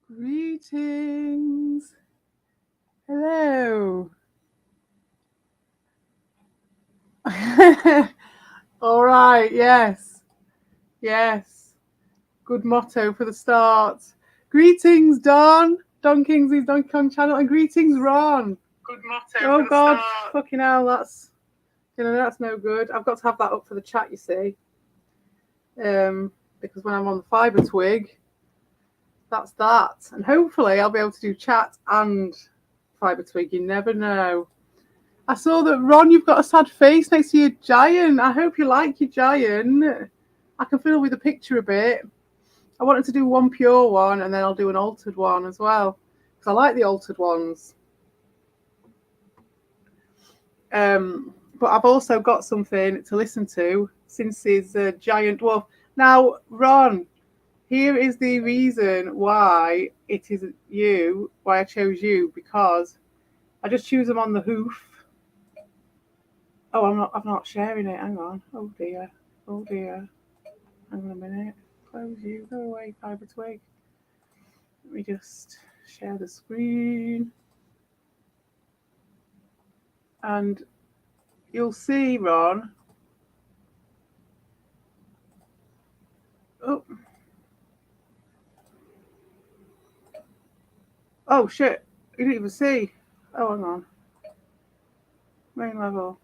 Greetings. Hello. All right. Yes. Yes. Good motto for the start. Greetings, Don. Don Kingsley's Donkey Kong channel, and greetings, Ron. Good motto. Oh God, fucking hell, that's no good. I've got to have that up for the chat, you see. Because when I'm on the fibre twig, that's that. And hopefully I'll be able to do chat and fibre twig. You never know. I saw that, Ron, you've got a sad face next to your giant. I hope you like your giant. I can fiddle with the picture a bit. I wanted to do one pure one and then I'll do an altered one as well. Because I like the altered ones. But I've also got something to listen to since his giant dwarf. Now, Ron, here is the reason why it is you, why I chose you, because I just choose them on the hoof. Oh, I'm not sharing it. Hang on. Oh dear. Oh dear. Hang on a minute. Close you. Go away, fibre twig. Let me just share the screen. And you'll see, Ron. Oh. Oh shit. You didn't even see. Oh, hang on. Main level.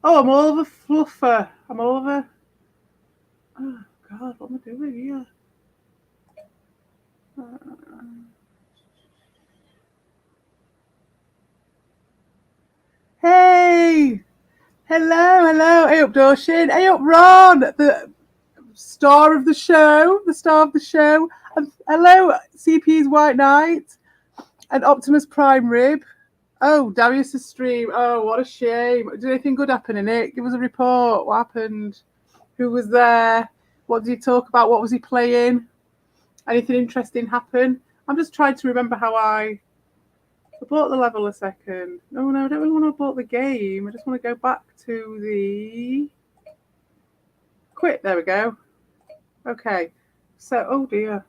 Oh, I'm all over fluffer. I'm all over. Oh God, what am I doing here? Hey! Hello. Hey up, Dorshin. Hey up, Ron, the star of the show. And hello, CP's White Knight and Optimus Prime Rib. Oh, Darius' stream. Oh, what a shame. Did anything good happen in it? Give us a report. What happened? Who was there? What did he talk about? What was he playing? Anything interesting happen? I'm just trying to remember how I bought the level a second. No, I don't really want to bought the game. I just want to go back to the quit. There we go. Okay. So, oh dear.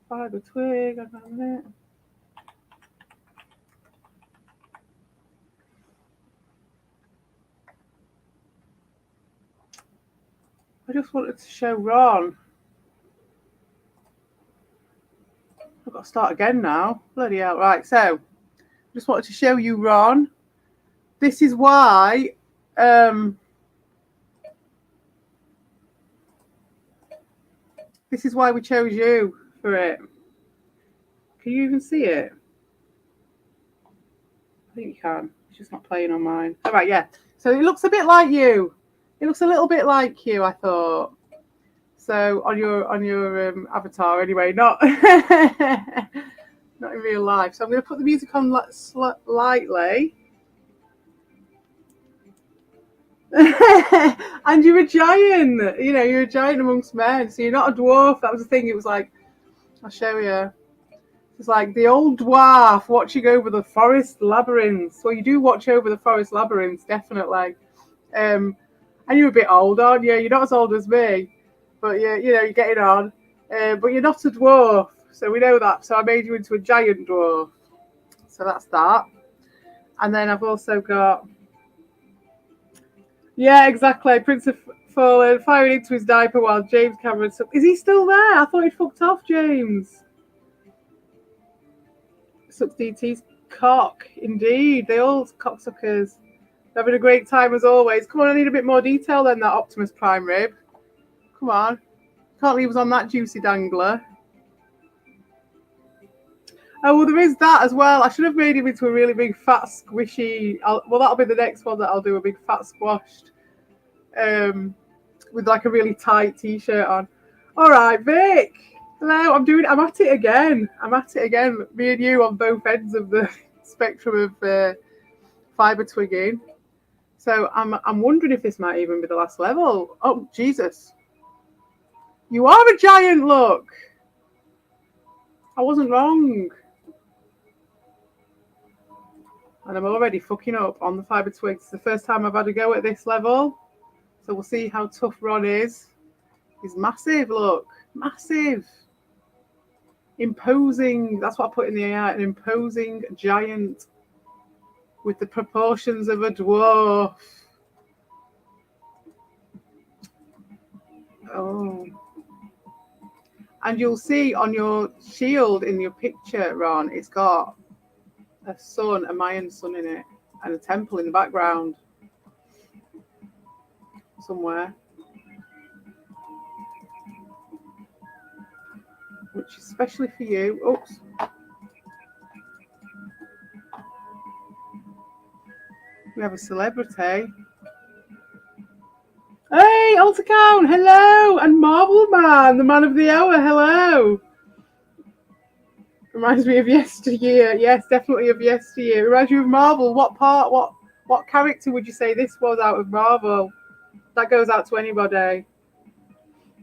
Fibre twig. Hang on a minute. I just wanted to show Ron. I've got to start again now. Bloody hell. Right, so I just wanted to show you, Ron. This is why we chose you for it. Can you even see it? I think you can. It's just not playing on mine. All right, yeah. So it looks a bit like you. It looks a little bit like you, I thought. So on your avatar, anyway, not not in real life. So I'm going to put the music on lightly. And you're a giant. You know, you're a giant amongst men. So you're not a dwarf. That was the thing. It was like, I'll show you. It's like the old dwarf watching over the forest labyrinths. Well, you do watch over the forest labyrinths, definitely. And you're a bit old, aren't you? You're not as old as me, but you're getting on. But you're not a dwarf, so we know that. So I made you into a giant dwarf. So that's that. And then I've also got, yeah, exactly. Prince of Fallen firing into his diaper while James Cameron. Is he still there? I thought he'd fucked off, James. Sucks DT's cock. Indeed, they all cocksuckers. Having a great time as always. Come on, I need a bit more detail than that Optimus Prime Rib. Come on. Can't leave us on that juicy dangler. Oh, well, there is that as well. I should have made him into a really big, fat, squishy. Well, that'll be the next one that I'll do, a big, fat, squashed. With like a really tight t-shirt on. All right, Vic. Hello, I'm at it again. Me and you on both ends of the spectrum of fibre twigging. So I'm wondering if this might even be the last level. Oh, Jesus. You are a giant, look. I wasn't wrong. And I'm already fucking up on the fibre twigs. It's the first time I've had a go at this level. So we'll see how tough Ron is. He's massive, look. Massive. Imposing, that's what I put in the AI, an imposing giant with the proportions of a dwarf. Oh. And you'll see on your shield in your picture, Ron, it's got a sun, a Mayan sun in it, and a temple in the background somewhere, which is especially for you. Oops. We have a celebrity. Hey, Altacount, hello! And Marble Man, the man of the hour, hello! Reminds me of yesteryear. Yes, definitely of yesteryear. Reminds you of Marvel. What character would you say this was out of Marvel? That goes out to anybody.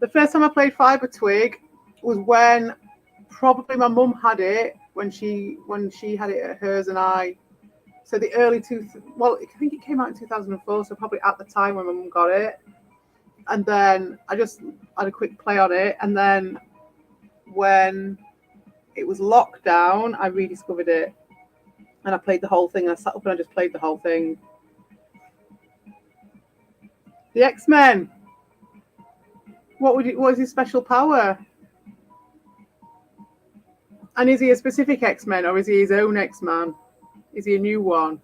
The first time I played Fiber Twig was when probably my mum had it when she had it at hers and I. So the early I think it came out in 2004, so probably at the time when my mum got it. And then I just had a quick play on it, and then when it was lockdown, I rediscovered it, and I played the whole thing. I sat up and I just played the whole thing. The X-Men. What is his special power? And is he a specific X-Men, or is he his own X-Man? Is he a new one?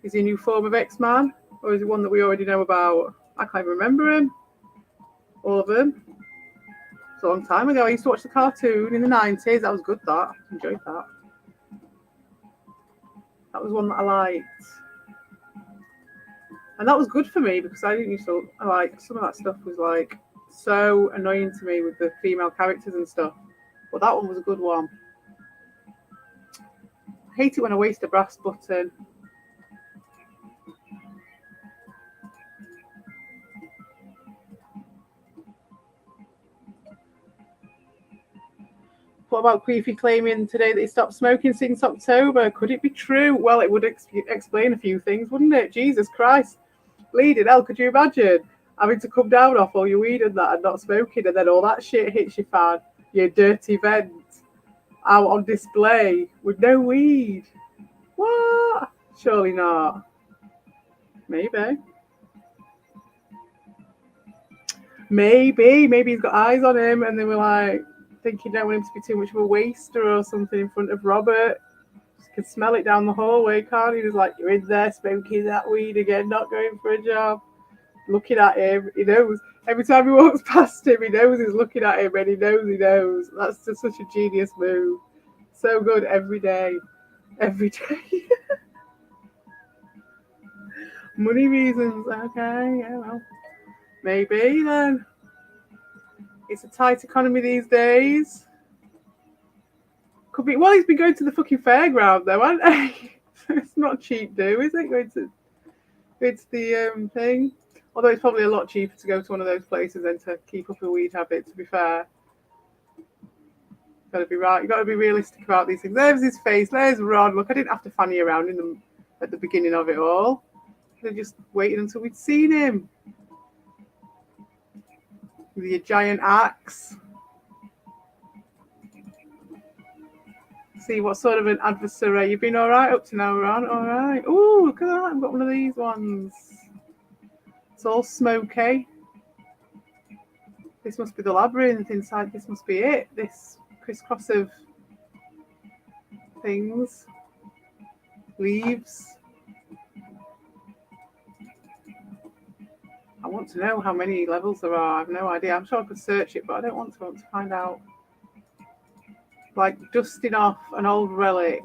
Is he a new form of X-Man, or is it one that we already know about? I can't even remember him. All of them. It's a long time ago. I used to watch the cartoon in the 90s. That was good, that. I enjoyed that. That was one that I liked. And that was good for me because I didn't used to like some of that stuff was like so annoying to me with the female characters and stuff. But that one was a good one. I hate it when I waste a brass button. What about Queefy claiming today that he stopped smoking since October? Could it be true? Well, it would explain a few things, wouldn't it? Jesus Christ. Bleeding hell, could you imagine having to come down off all your weed and that and not smoking, and then all that shit hits your fan, your dirty vent, out on display with no weed? What? Surely not. Maybe he's got eyes on him and they were like thinking don't want him to be too much of a waster or something in front of Robert. Just can smell it down the hallway, can't he? He's like, you're in there smoking that weed again, not going for a job. Looking at him, he knows. Every time he walks past him, he knows he's looking at him and he knows. That's just such a genius move. So good every day. Money reasons, okay, yeah, well, maybe then. It's a tight economy these days. Could be. Well, he's been going to the fucking fairground though, hasn't he? It's not cheap, is it? Going to the thing. Although it's probably a lot cheaper to go to one of those places than to keep up a weed habit. To be fair, got to be right. You got to be realistic about these things. There's his face. There's Rod. Look, I didn't have to fanny around in them at the beginning of it all. I just waited until we'd seen him. With your giant axe. See what sort of an adversary. You've been all right up to now, Ron. All right. Oh, look at that. I've got one of these ones. It's all smoky. This must be the labyrinth inside. This must be it. This crisscross of things. Leaves. I want to know how many levels there are. I have no idea. I'm sure I could search it, but I don't want to. I want to find out. Like dusting off an old relic.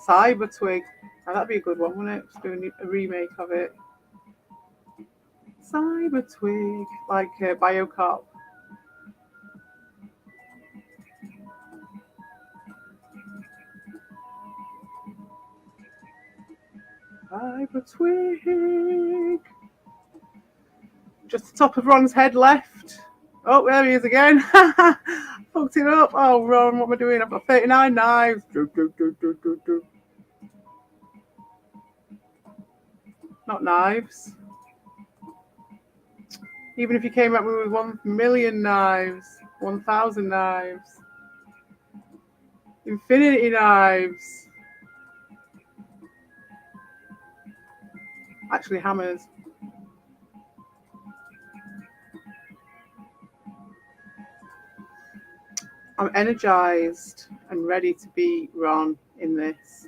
Cyber Twig. Now that'd be a good one, wouldn't it? Just doing a remake of it. Cyber Twig, like Biocop. Cyber Twig. Just the top of Ron's head left. Oh, there he is again. Fucked it up. Oh, Ron, what am I doing? I've got 39 knives. Not knives. Even if you came at me with 1,000,000 knives, 1,000 knives, infinity knives, actually hammers. I'm energized and ready to beat Ron in this.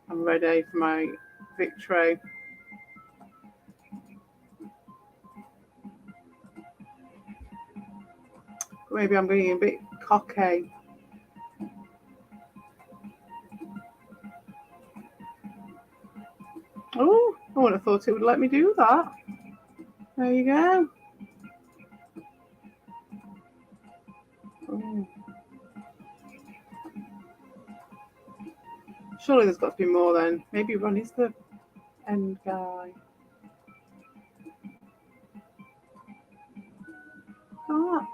I'm ready for my victory. Maybe I'm being a bit cocky. Oh, I wouldn't have thought it would let me do that. There you go. Oh. Surely there's got to be more then. Maybe Ron is the end guy. Ah.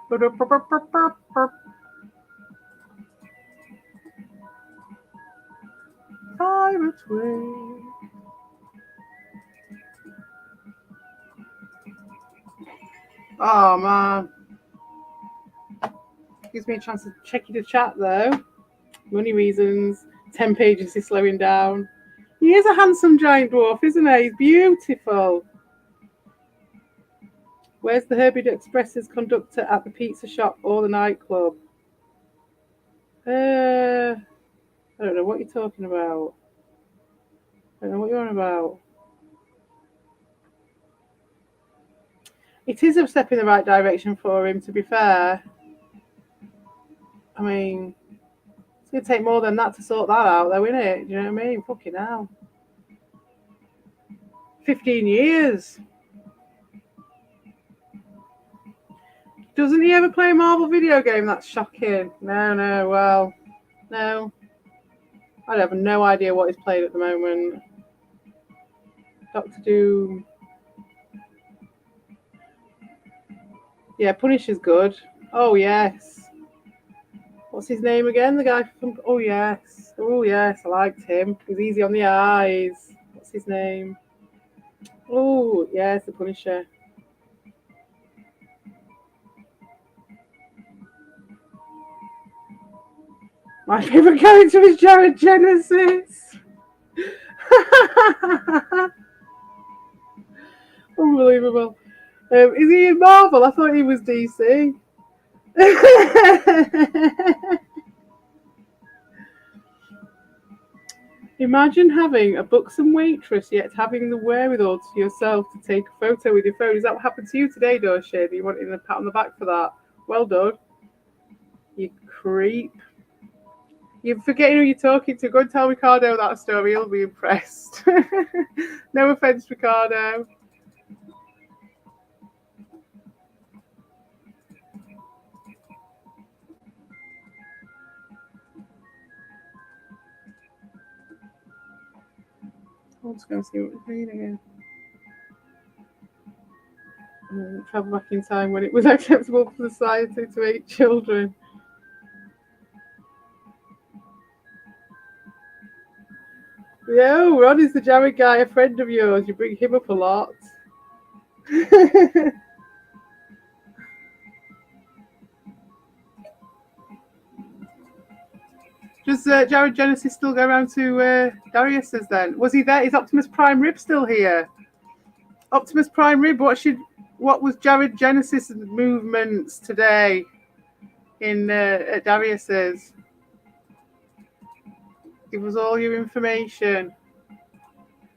Pirate Twig. Oh man. Gives me a chance to check you the chat though. Money reasons. 10 pages is slowing down. He is a handsome giant dwarf, isn't he? He's beautiful. Where's the Herbie Express's conductor at the pizza shop or the nightclub? I don't know what you're talking about. I don't know what you're on about. It is a step in the right direction for him, to be fair. I mean, it's going to take more than that to sort that out, though, isn't it? Do you know what I mean? Fucking hell. 15 years. Doesn't he ever play a Marvel video game? That's shocking. No, well, no. I have no idea what he's played at the moment. Doctor Doom. Yeah, Punisher's good. Oh, yes. What's his name again? The guy from... Oh, yes. I liked him. He was easy on the eyes. What's his name? Oh, yes, the Punisher. My favourite character is Jared Genesis. Unbelievable. Is he in Marvel? I thought he was DC. Imagine having a buxom waitress yet having the wherewithal to yourself to take a photo with your phone. Is that what happened to you today, Dorshin? You wanted a pat on the back for that? Well done. You creep. You're forgetting who you're talking to. Go and tell Ricardo that story. He'll be impressed. No offence, Ricardo. I'm just going to see what we're doing again. Travel back in time when it was acceptable for society to eat children. Yo, Ron is the Jared guy, a friend of yours. You bring him up a lot. Does Jared Genesis still go around to Darius's then? Was he there? Is Optimus Prime Rib still here? Optimus Prime Rib, what was Jared Genesis' movements today in at Darius's? Give us all your information.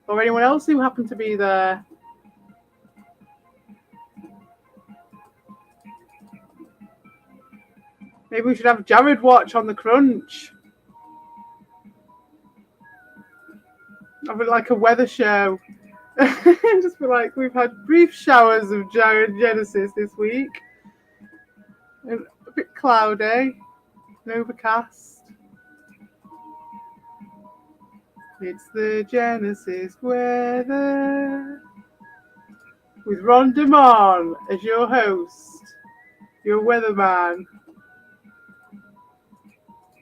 Or anyone else who happened to be there. Maybe we should have Jared watch on the Crunch. Have it like a weather show. Just be like, we've had brief showers of Jared Genesis this week. A bit cloudy, and overcast. It's the Genesis weather. With Ron DeMon as your host, your weatherman.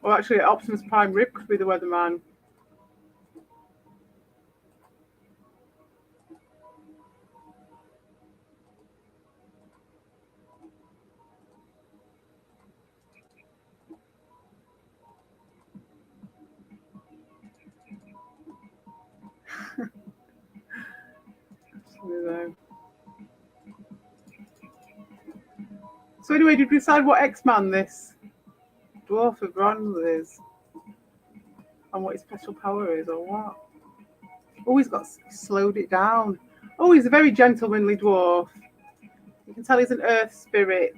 Or actually, Optimus Prime Rib could be the weatherman. though. So anyway, did we decide what X-Man this Dwarf of Bronze is? And what his special power is, or what? Oh, he's slowed it down. Oh, he's a very gentlemanly dwarf. You can tell he's an earth spirit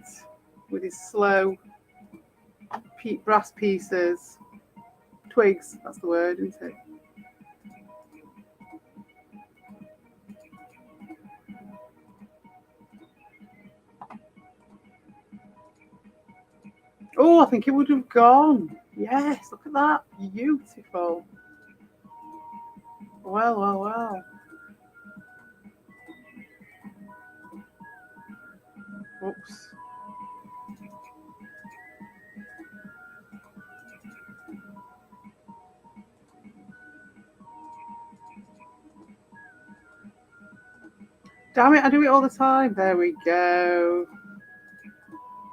with his slow brass pieces. Twigs, that's the word, isn't it? Oh, I think it would have gone. Yes, look at that. Beautiful. Well, well, well. Oops. Damn it, I do it all the time. There we go.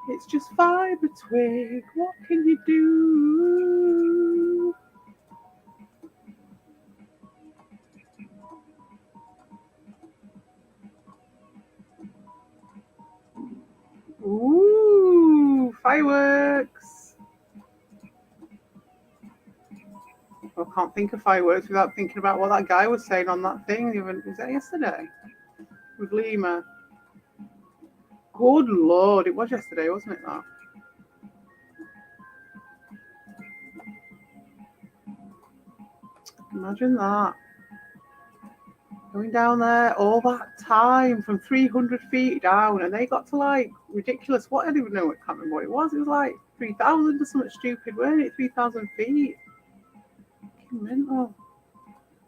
It's just fibre, Twig. What can you do? Ooh, fireworks. I can't think of fireworks without thinking about what that guy was saying on that thing. Was that yesterday? With Lima. Good Lord, it was yesterday, wasn't it, that? Imagine that. Going down there all that time from 300 feet down, and they got to like ridiculous. What I don't even know. I can't remember what it was. It was like 3,000 or something stupid, weren't it? 3,000 feet. Mental.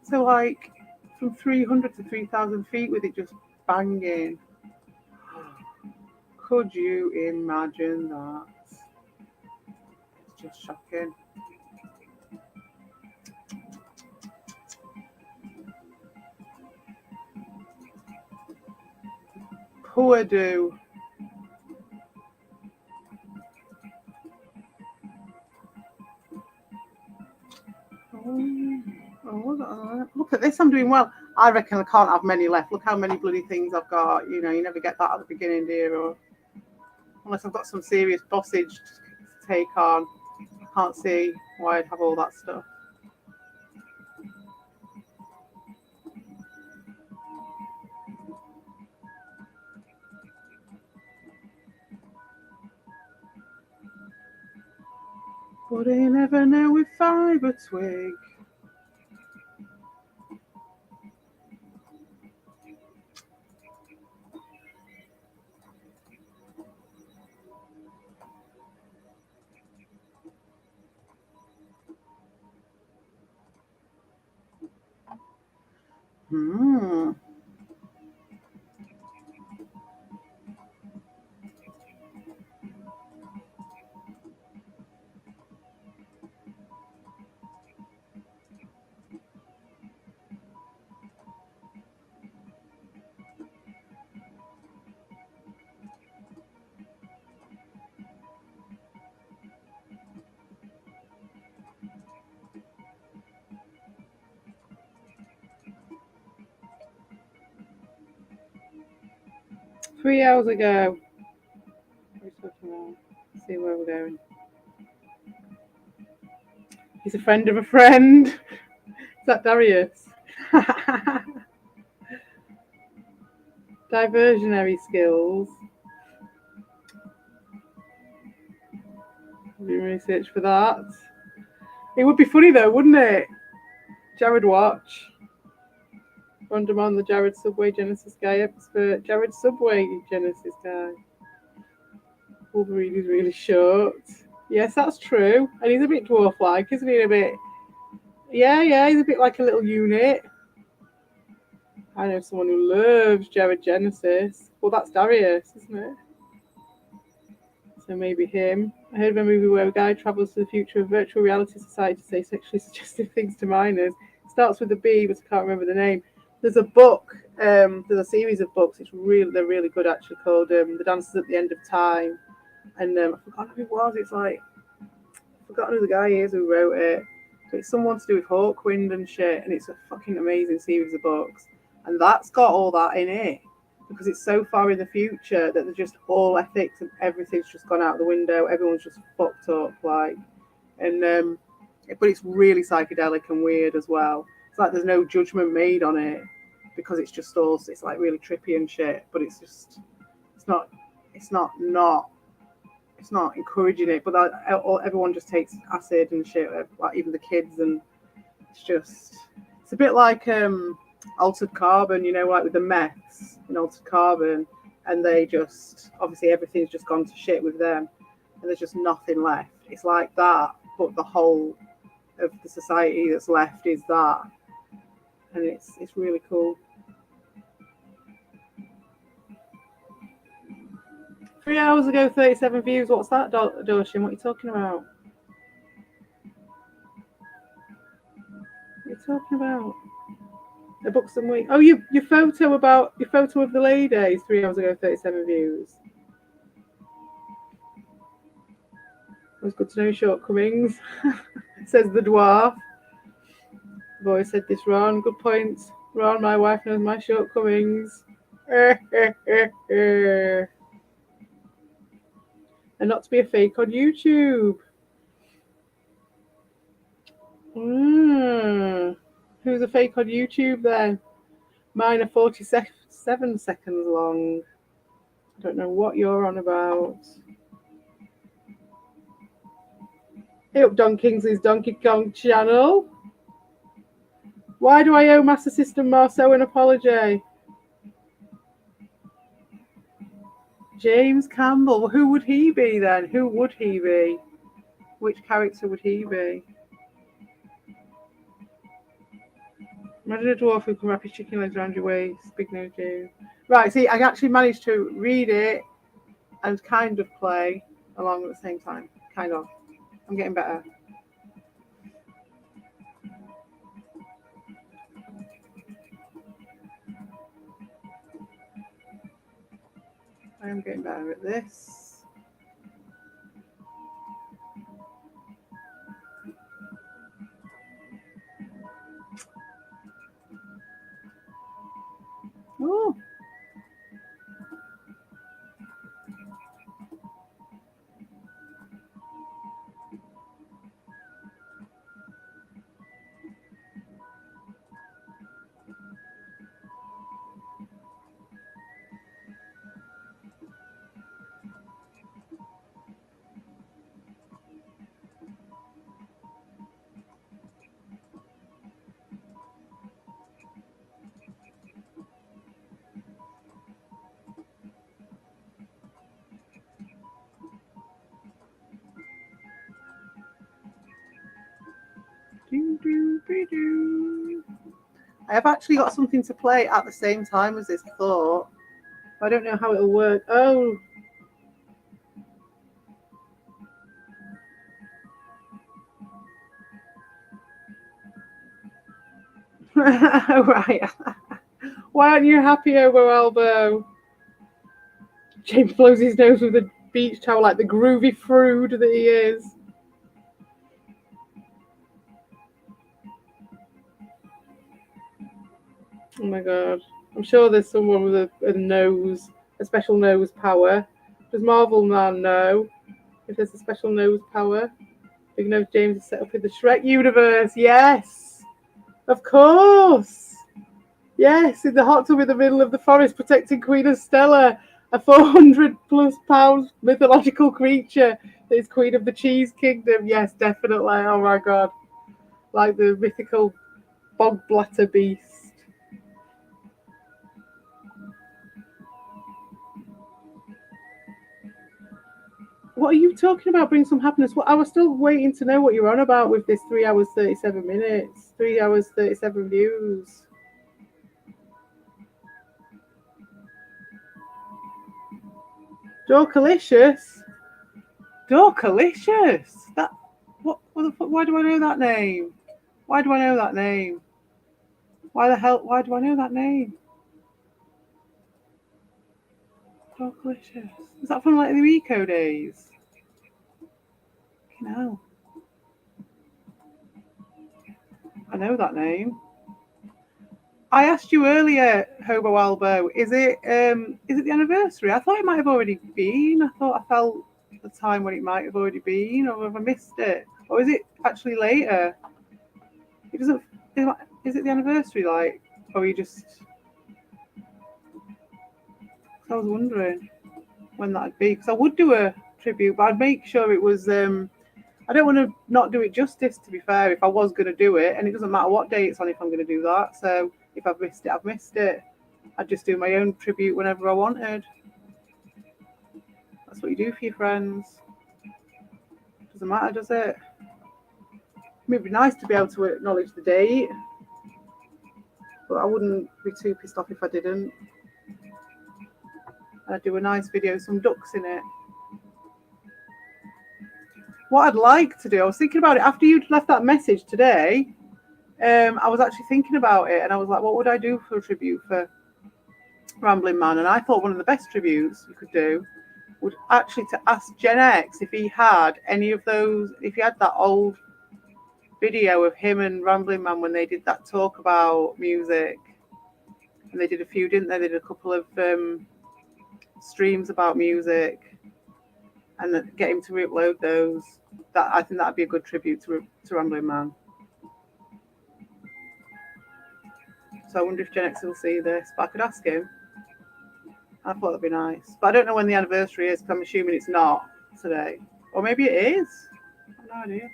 So like from 300 to 3,000 feet with it just banging. Could you imagine that? It's just shocking. Poor do. Oh, look at this, I'm doing well. I reckon I can't have many left. Look how many bloody things I've got. You know, you never get that at the beginning, dear, or unless I've got some serious bossage to take on. I can't see why I'd have all that stuff. But they never know with fibre, Twig. Hmm. Three hours ago. Let's see where we're going. He's a friend of a friend. Is that Darius? Diversionary skills. Doing research for that. It would be funny though, wouldn't it? Jared Watch. Random on the Jared Subway Genesis guy expert. Jared Subway Genesis guy. Wolverine is really short. Yes, that's true. And he's a bit dwarf-like, isn't he? A bit. Yeah, he's a bit like a little unit. I know someone who loves Jared Genesis. Well, that's Darius, isn't it? So maybe him. I heard of a movie where a guy travels to the future of virtual reality society to say sexually suggestive things to minors. It starts with a B, but I can't remember the name. There's a book. There's a series of books. They're really good actually. Called The Dances at the End of Time. And I forgot who it was. It's like I've forgotten who the guy is who wrote it. But it's someone to do with Hawkwind and shit. And it's a fucking amazing series of books. and that's got all that in it because it's so far in the future that they're just all ethics and everything's just gone out the window. Everyone's just fucked up, like, and but it's really psychedelic and weird as well. It's like there's no judgment made on it because it's just all, it's like really trippy and shit, but it's just, it's not encouraging it, but everyone just takes acid and shit, like even the kids, and it's a bit like Altered Carbon, you know, like with the meths in Altered Carbon, and they just, obviously everything's just gone to shit with them, and there's just nothing left. It's like that, but the whole of the society that's left is that, and it's really cool. 3 hours ago, 37 views. What's that, Doshin? What are you talking about? What are you talking about? The books and week. Oh, your photo of the lady. 3 hours ago, 37 views. It was good to know your shortcomings. Says the dwarf. I've always said this, Ron. Good point. Ron, my wife knows my shortcomings. And not to be a fake on YouTube. Who's a fake on YouTube then? Mine are 47 seconds long. I don't know what you're on about. Hey up, Don Kingsley's Donkey Kong channel. Why do I owe Master System Marceau an apology? James Campbell. Who would he be then? Who would he be? Which character would he be? Imagine a dwarf who can wrap his chicken legs around your waist. Big no do. Right, see, I actually managed to read it and kind of play along at the same time. Kind of. I'm getting better. I am getting better at this. Oh. I have actually got something to play at the same time as this thought. I don't know how it'll work. Oh. Right. Why aren't you happy, Obo Elbow? James blows his nose with a beach towel like the groovy frood that he is. Oh my god. I'm sure there's someone with a nose, a special nose power. Does Marvel Man know if there's a special nose power? Big Nose James is set up in the Shrek universe. Yes! Of course! Yes, in the hot tub in the middle of the forest protecting Queen Estella, a 400+ pound mythological creature that is Queen of the Cheese Kingdom. Yes, definitely. Oh my god. Like the mythical bog blatter beast. What are you talking about? Bring some happiness. Well, I was still waiting to know what you're on about with this 3 hours 37 minutes, 3 hours 37 views. Dorkalicious. Dorkalicious. That what the fuck? Why do I know that name? Why do I know that name? Why the hell? Why do I know that name? Dorkalicious. Is that from like the Eco days? No. I know that name. I asked you earlier, Hobo Albo, is it the anniversary? I thought it might have already been. I thought I felt the time when it might have already been, or have I missed it? Or is it actually later? It doesn't. Is it the anniversary? Like, or you just? I was wondering when that'd be, because I would do a tribute, but I'd make sure it was. I don't want to not do it justice. To be fair, if I was going to do it, and it doesn't matter what day it's on, if I'm going to do that. So if I've missed it, I've missed it. I'd just do my own tribute whenever I wanted. That's what you do for your friends. Doesn't matter, does it? It'd be nice to be able to acknowledge the date, but I wouldn't be too pissed off if I didn't. I'd do a nice video, some ducks in it. What I'd like to do, I was thinking about it after you'd left that message today. I was actually thinking about it, and I was like, what would I do for a tribute for Rambling Man? And I thought one of the best tributes you could do would actually to ask Gen X if he had any of those, if he had that old video of him and Rambling Man when they did that talk about music. And they did a few, didn't they? They did a couple of streams about music, and get him to re-upload those. That I think that'd be a good tribute to Rambling Man. So I wonder if Gen X will see this, but I could ask him. I thought that'd be nice, but I don't know when the anniversary is, because I'm assuming it's not today, or maybe it is. I have no idea.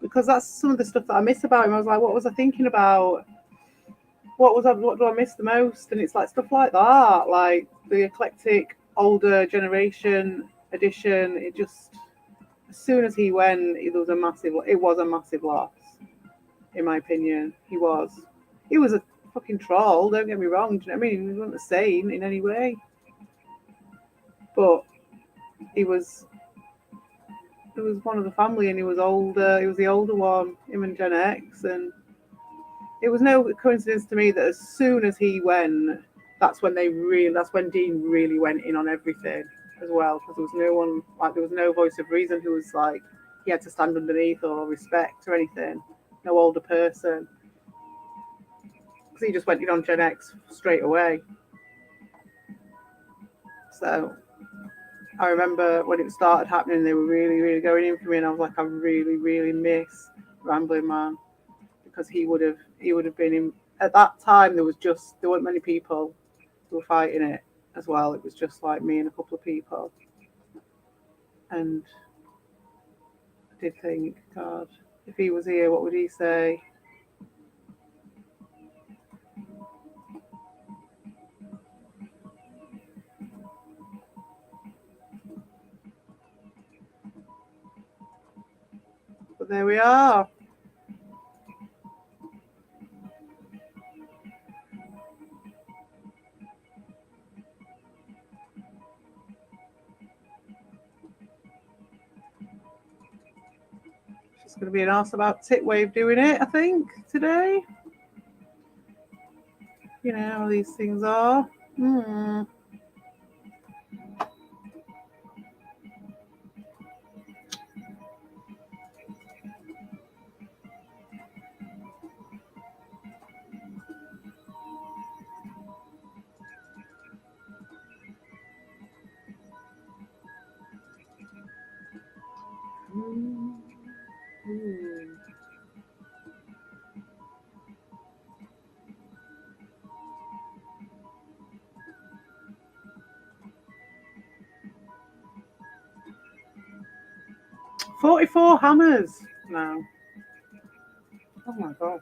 Because that's some of the stuff that I miss about him. I was like, what was I thinking about? What do I miss the most? And it's like stuff like that, like the eclectic older generation edition. It just, as soon as he went, it was a massive loss, in my opinion. He was a fucking troll, don't get me wrong. Do you know what I mean? He wasn't a saint in any way, but he was one of the family, and he was older. He was the older one, him and Gen X, and it was no coincidence to me that as soon as he went, that's when Dean really went in on everything as well, because there was no one, like, there was no voice of reason who was like he had to stand underneath or respect or anything. No older person, because he just went in on Gen X straight away. So I remember when it started happening, they were really, really going in for me, and I was like, I really, really miss Rambling Man, because he would have been in at that time. There weren't many people who were fighting it as well. It was just like me and a couple of people, and I did think, God, if he was here, what would he say? But there we are. She's going to be an arse about Titwave doing it, I think, today. You know how these things are. Hmm. Mm. 44 hammers now. Oh my God.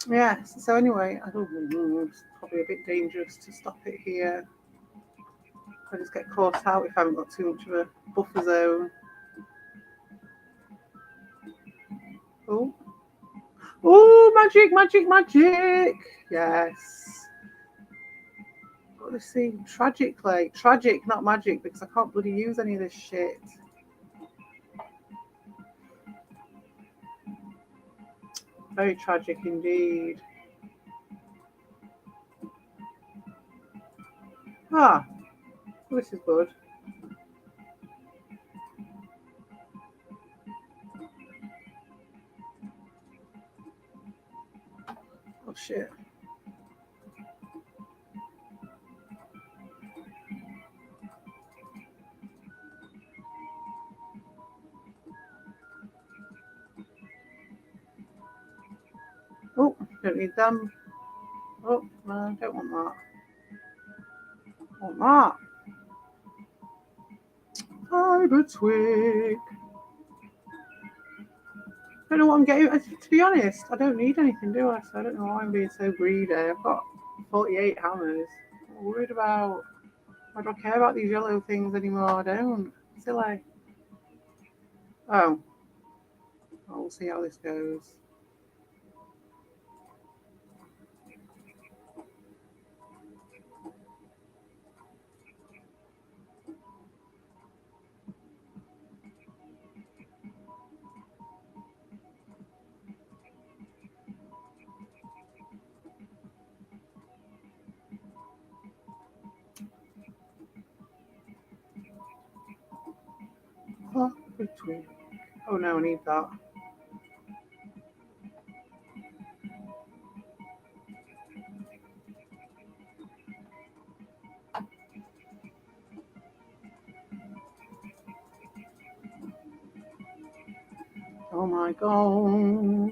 Yes. So anyway, I don't know. probably a bit dangerous to stop it here. I just get caught out if I haven't got too much of a buffer zone. Oh. Oh, magic, magic, magic. Yes. Let's see. Tragically. Tragic, not magic, because I can't bloody use any of this shit. Very tragic indeed. Ah, well, this is good. Oh shit. Oh, don't need them. Oh, no, I don't want that. I want that. Fiber twig. I don't know what I'm getting. To be honest, I don't need anything, do I? So I don't know why I'm being so greedy. I've got 48 hammers. I'm worried about. I don't care about these yellow things anymore. I don't. Silly. Oh. We'll see how this goes. Oh, between. Oh no, I need that. Oh my god.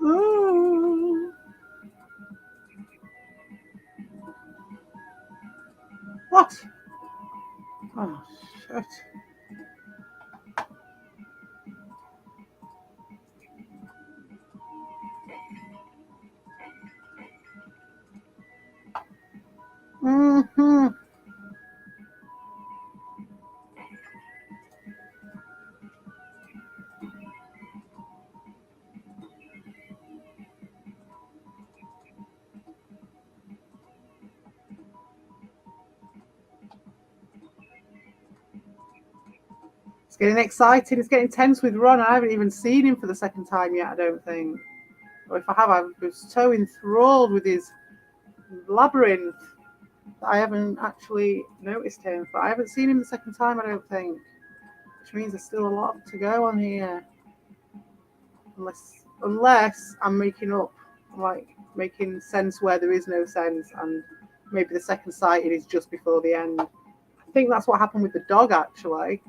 Oh. What? Oh shit. Mm-hmm. It's getting exciting. It's getting tense with Ron. I haven't even seen him for the second time yet, I don't think. Or if I have, I was so enthralled with his labyrinth that I haven't actually noticed him. But I haven't seen him the second time, I don't think. Which means there's still a lot to go on here. Unless I'm making sense where there is no sense, and maybe the second sighting is just before the end. I think that's what happened with the dog, actually.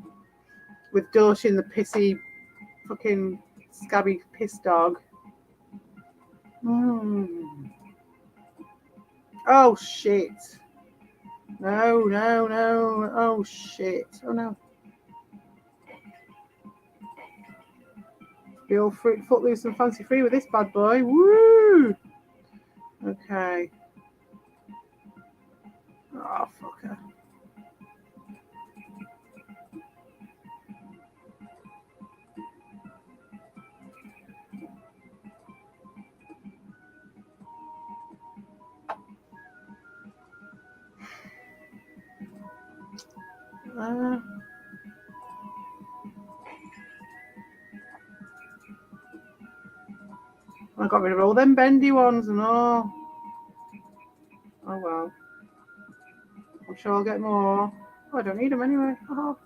With Dorshin, the pissy, fucking scabby piss dog. Oh shit. No, no, no. Oh shit. Oh no. Be all footloose and fancy free with this bad boy. Woo! Okay. Oh, fucker. I got rid of all them bendy ones and all. Oh well. I'm sure I'll get more. Oh, I don't need them anyway. Oh.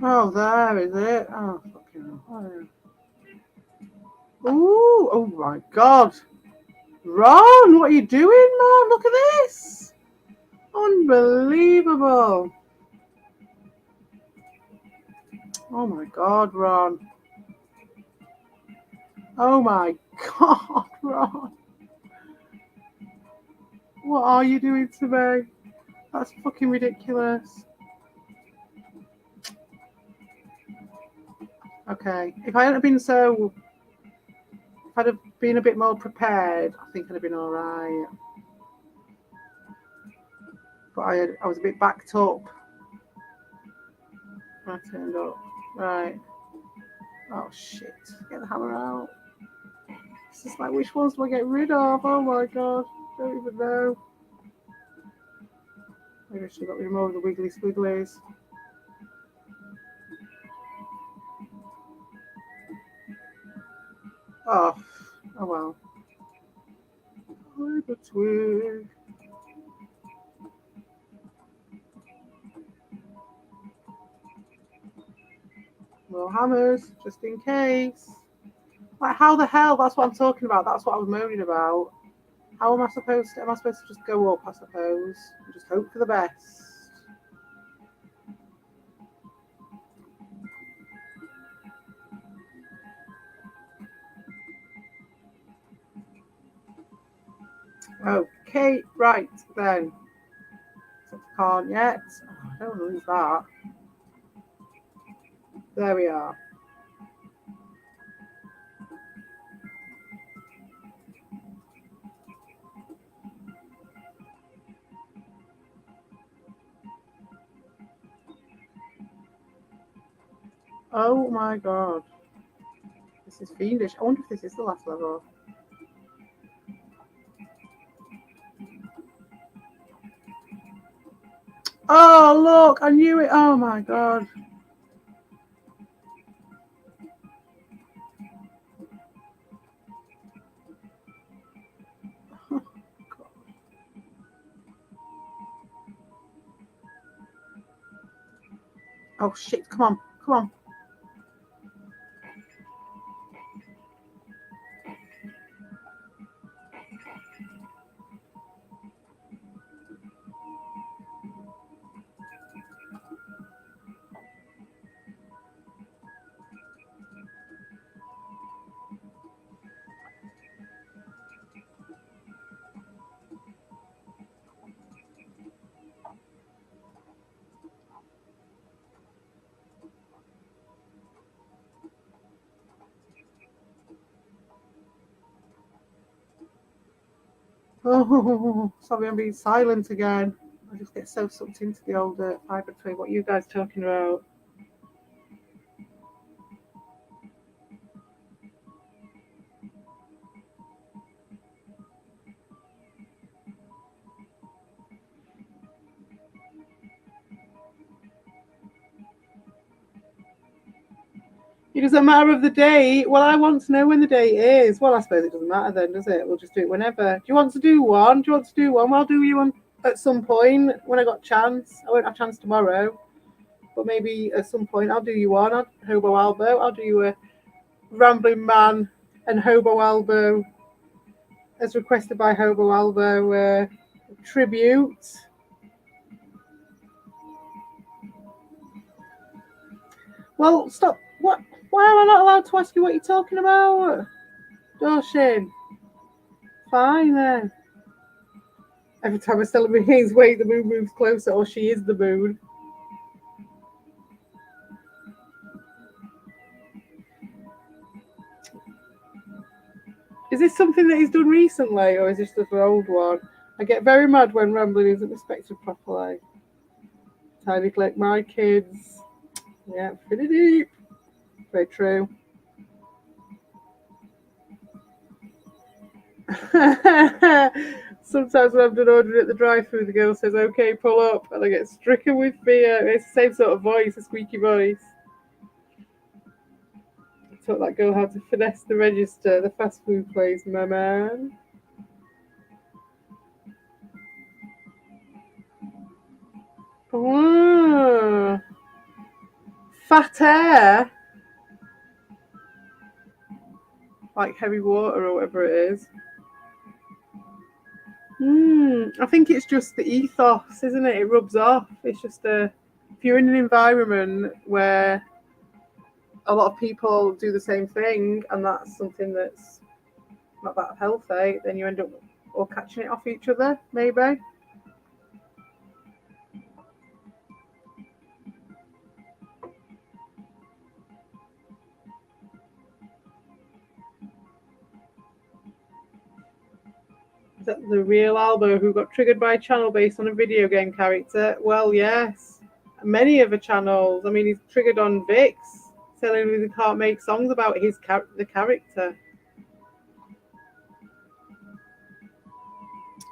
Oh, there is it. Oh, fucking hell. Ooh, oh my God. Ron, what are you doing, man? Look at this. Unbelievable. Oh my God, Ron. Oh my God, Ron. What are you doing to me? That's fucking ridiculous. Okay, if I hadn't been so... If I'd have been a bit more prepared, I think I'd have been alright. But I was a bit backed up. I turned up. Right. Oh shit. Get the hammer out. This is like, which ones do I get rid of? Oh my God. Don't even know. Maybe I should have got rid of more of the wiggly squigglies. Oh. Oh well. I'm a twig. More hammers, just in case. Like, how the hell? That's what I'm talking about. That's what I was moaning about. How am I supposed to? Am I supposed to just go up? I suppose. And just hope for the best. Okay, right then. Except I can't yet. Oh, I don't want to lose that. There we are. Oh my God. This is fiendish. I wonder if this is the last level. Oh, look, I knew it. Oh my God. Oh shit, come on, come on. Oh, sorry, I'm being silent again. I just get so sucked into the old fibre tree. What are you guys talking about? It doesn't matter of the date. Well, I want to know when the date is. Well, I suppose it doesn't matter then, does it? We'll just do it whenever. Do you want to do one? Do you want to do one? Well, I'll do you one at some point when I got a chance. I won't have a chance tomorrow, but maybe at some point I'll do you one. Hobo Albo. I'll do you a Rambling Man and Hobo Albo, as requested by Hobo Albo, tribute. Well, stop. What? Why am I not allowed to ask you what you're talking about? Dawson. Fine then. Every time I celebrate Hayes' way, the moon moves closer, or she is the moon. Is this something that he's done recently, or is this just an old one? I get very mad when rambling isn't respected properly. Tiny click, my kids. Yeah, pretty deep. Very true. Sometimes when I'm done ordering at the drive-thru, the girl says, "Okay, pull up," and I get stricken with fear. It's the same sort of voice, a squeaky voice. I taught that girl how to finesse the register, the fast food place, my man. Oh, Fat air. Like heavy water or whatever it is. I think it's just the ethos, isn't it? It rubs off. It's just if you're in an environment where a lot of people do the same thing and that's something that's not that healthy, then you end up all catching it off each other, maybe. Is that the real Albo who got triggered by a channel based on a video game character? Well, yes. Many of the channels. I mean, he's triggered on Vix, telling him he can't make songs about the character.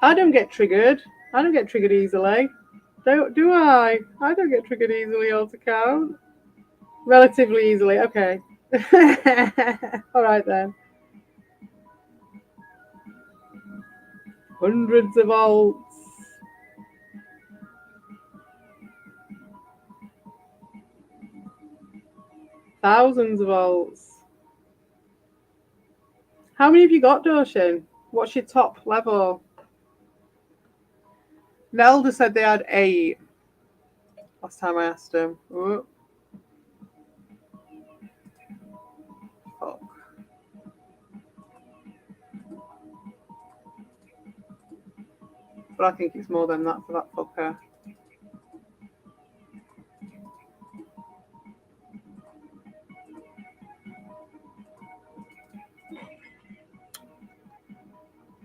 I don't get triggered. I don't get triggered easily. Do I? I don't get triggered easily on account. Relatively easily, okay. Alright then. Hundreds of volts. Thousands of volts. How many have you got, Doshin? What's your top level? Nelda said they had 8. Last time I asked him. Oh. Fuck. But I think it's more than that for that fucker.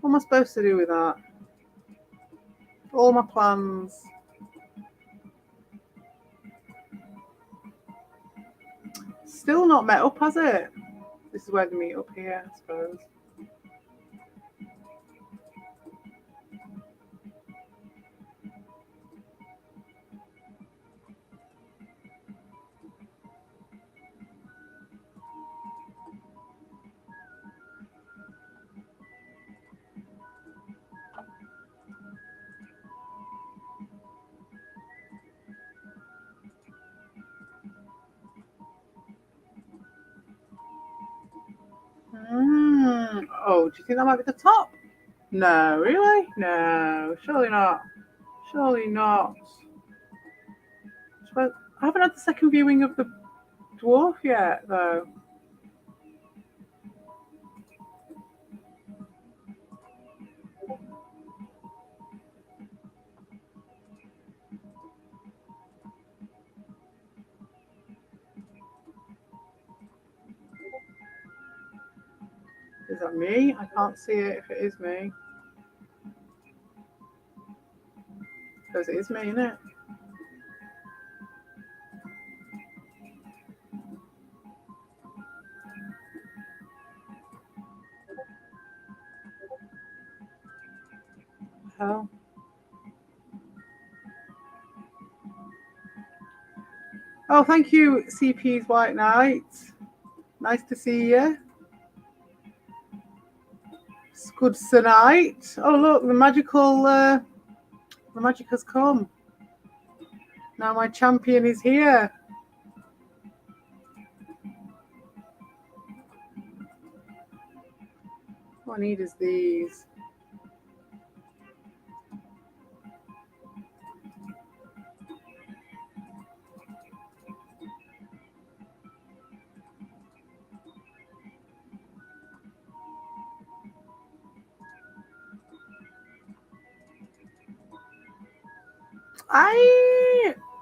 What am I supposed to do with that? All my plans. Still not met up, has it? This is where they meet up here, I suppose. Oh, do you think that might be the top? No, really? No, surely not. Surely not. I haven't had the second viewing of the Dwarf yet, though. Is that me? I can't see it if it is me. Because it is me, isn't it? Hell. Oh, thank you, CP's White Knight. Nice to see you. It's good tonight. Oh, look, the magic has come. Now my champion is here. What I need is these.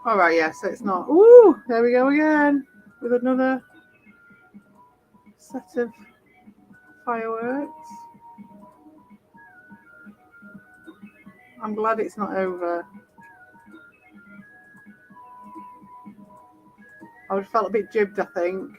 All right, yes, so it's not. Ooh, there we go again with another set of fireworks. I'm glad it's not over. I would have felt a bit jibbed, I think.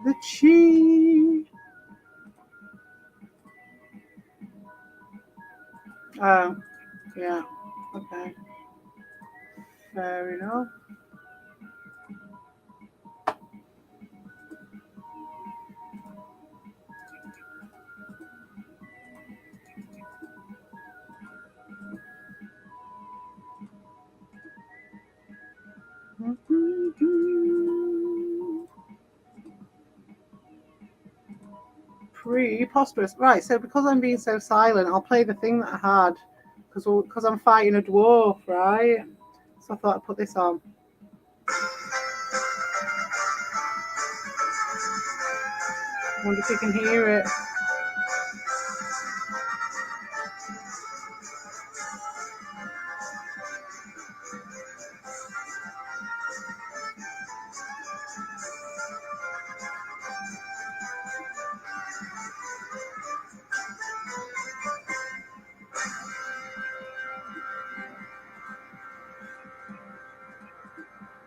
The chi. Oh, yeah. Okay. Fair enough. Preposterous. Right, so because I'm being so silent, I'll play the thing that I had. Because I'm fighting a dwarf, right? So I thought I'd put this on. I wonder if you can hear it.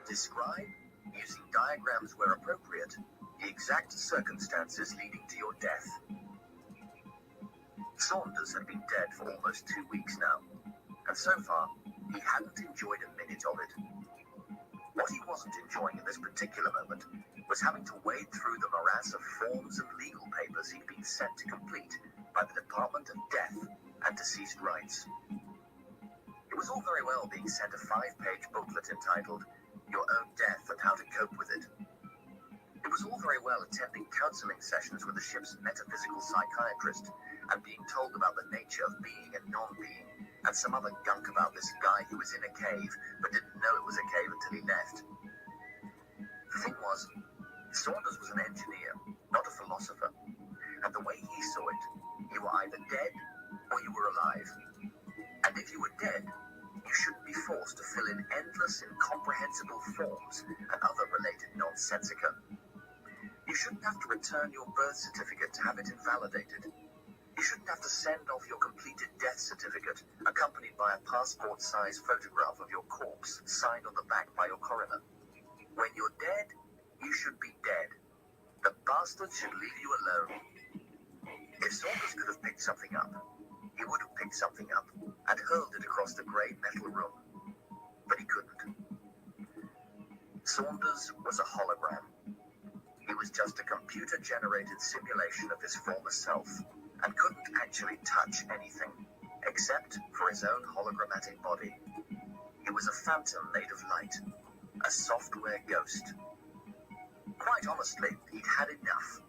Describe, using diagrams where appropriate, the exact circumstances leading to your death. Saunders had been dead for almost 2 weeks now, and so far, he hadn't enjoyed a minute of it. What he wasn't enjoying at this particular moment was having to wade through the morass of forms and legal papers he'd been sent to complete by the Department of Death and Deceased Rights. It was all very well being sent a 5-page booklet entitled Your Own Death and How to Cope with It. It was all very well attending counseling sessions with the ship's metaphysical psychiatrist and being told about the nature of being and non-being, and some other gunk about this guy who was in a cave but didn't know it was a cave until he left. The thing was, Saunders was an engineer, not a philosopher, and the way he saw it, you were either dead or you were alive. And if you were dead, you shouldn't be forced to fill in endless, incomprehensible forms and other related nonsensica. You shouldn't have to return your birth certificate to have it invalidated. You shouldn't have to send off your completed death certificate, accompanied by a passport-sized photograph of your corpse signed on the back by your coroner. When you're dead, you should be dead. The bastard should leave you alone. If Saunders could have picked something up, he would have picked something up and hurled it across the grey metal room. But he couldn't. Saunders was a hologram. He was just a computer-generated simulation of his former self and couldn't actually touch anything, except for his own hologrammatic body. He was a phantom made of light, a software ghost. Quite honestly, he'd had enough.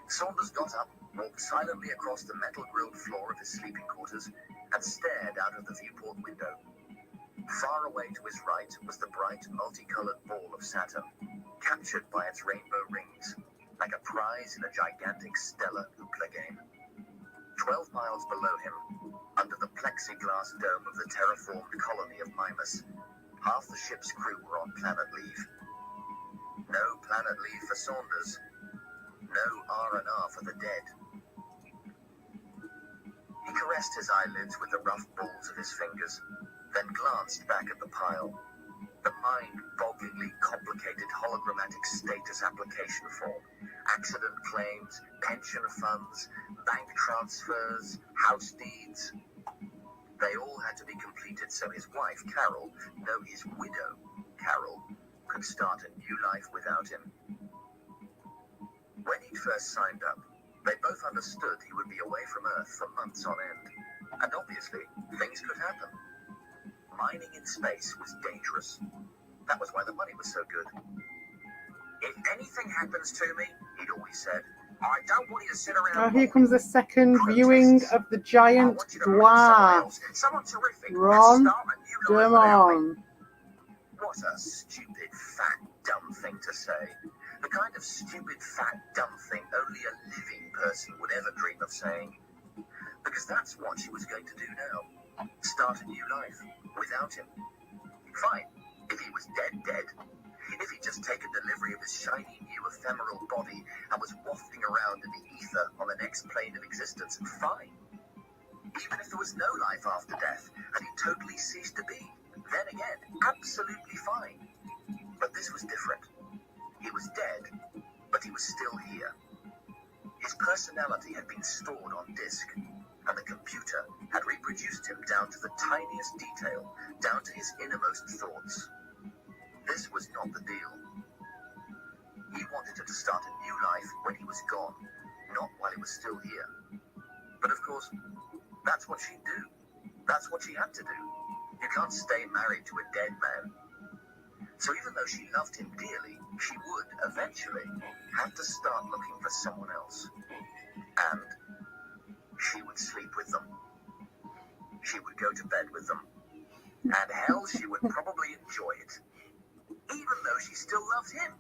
Saunders got up, walked silently across the metal-grilled floor of his sleeping quarters, and stared out of the viewport window. Far away to his right was the bright, multicolored ball of Saturn, captured by its rainbow rings, like a prize in a gigantic stellar Ookla game. 12 miles below him, under the plexiglass dome of the terraformed colony of Mimas, half the ship's crew were on planet leave. No planet leave for Saunders. No R&R for the dead. He caressed his eyelids with the rough balls of his fingers, then glanced back at the pile. The mind-bogglingly complicated hologrammatic status application form, accident claims, pension funds, bank transfers, house deeds. They all had to be completed so his wife, Carol, no, his widow, Carol, could start a new life without him. When he'd first signed up, they both understood he would be away from Earth for months on end. And obviously, things could happen. Mining in space was dangerous. That was why the money was so good. If anything happens to me, he'd always said, I don't want you to sit around. Oh, here comes the second viewing of the giant dwarf. Someone terrific. Ron, come on. What a stupid, fat, dumb thing to say. The kind of stupid, fat, dumb thing only a living person would ever dream of saying. Because that's what she was going to do now. Start a new life without him. Fine, if he was dead. If he'd just taken delivery of his shiny new ephemeral body and was wafting around in the ether on the next plane of existence, fine. Even if there was no life after death and he totally ceased to be, then again, absolutely fine. But this was different. He was dead, but he was still here. His personality had been stored on disk, and the computer had reproduced him down to the tiniest detail, down to his innermost thoughts. This was not the deal. He wanted her to start a new life when he was gone, not while he was still here. But of course, that's what she'd do. That's what she had to do. You can't stay married to a dead man. So even though she loved him dearly, she would eventually have to start looking for someone else. And she would sleep with them. She would go to bed with them. And hell, she would probably enjoy it. Even though she still loved him.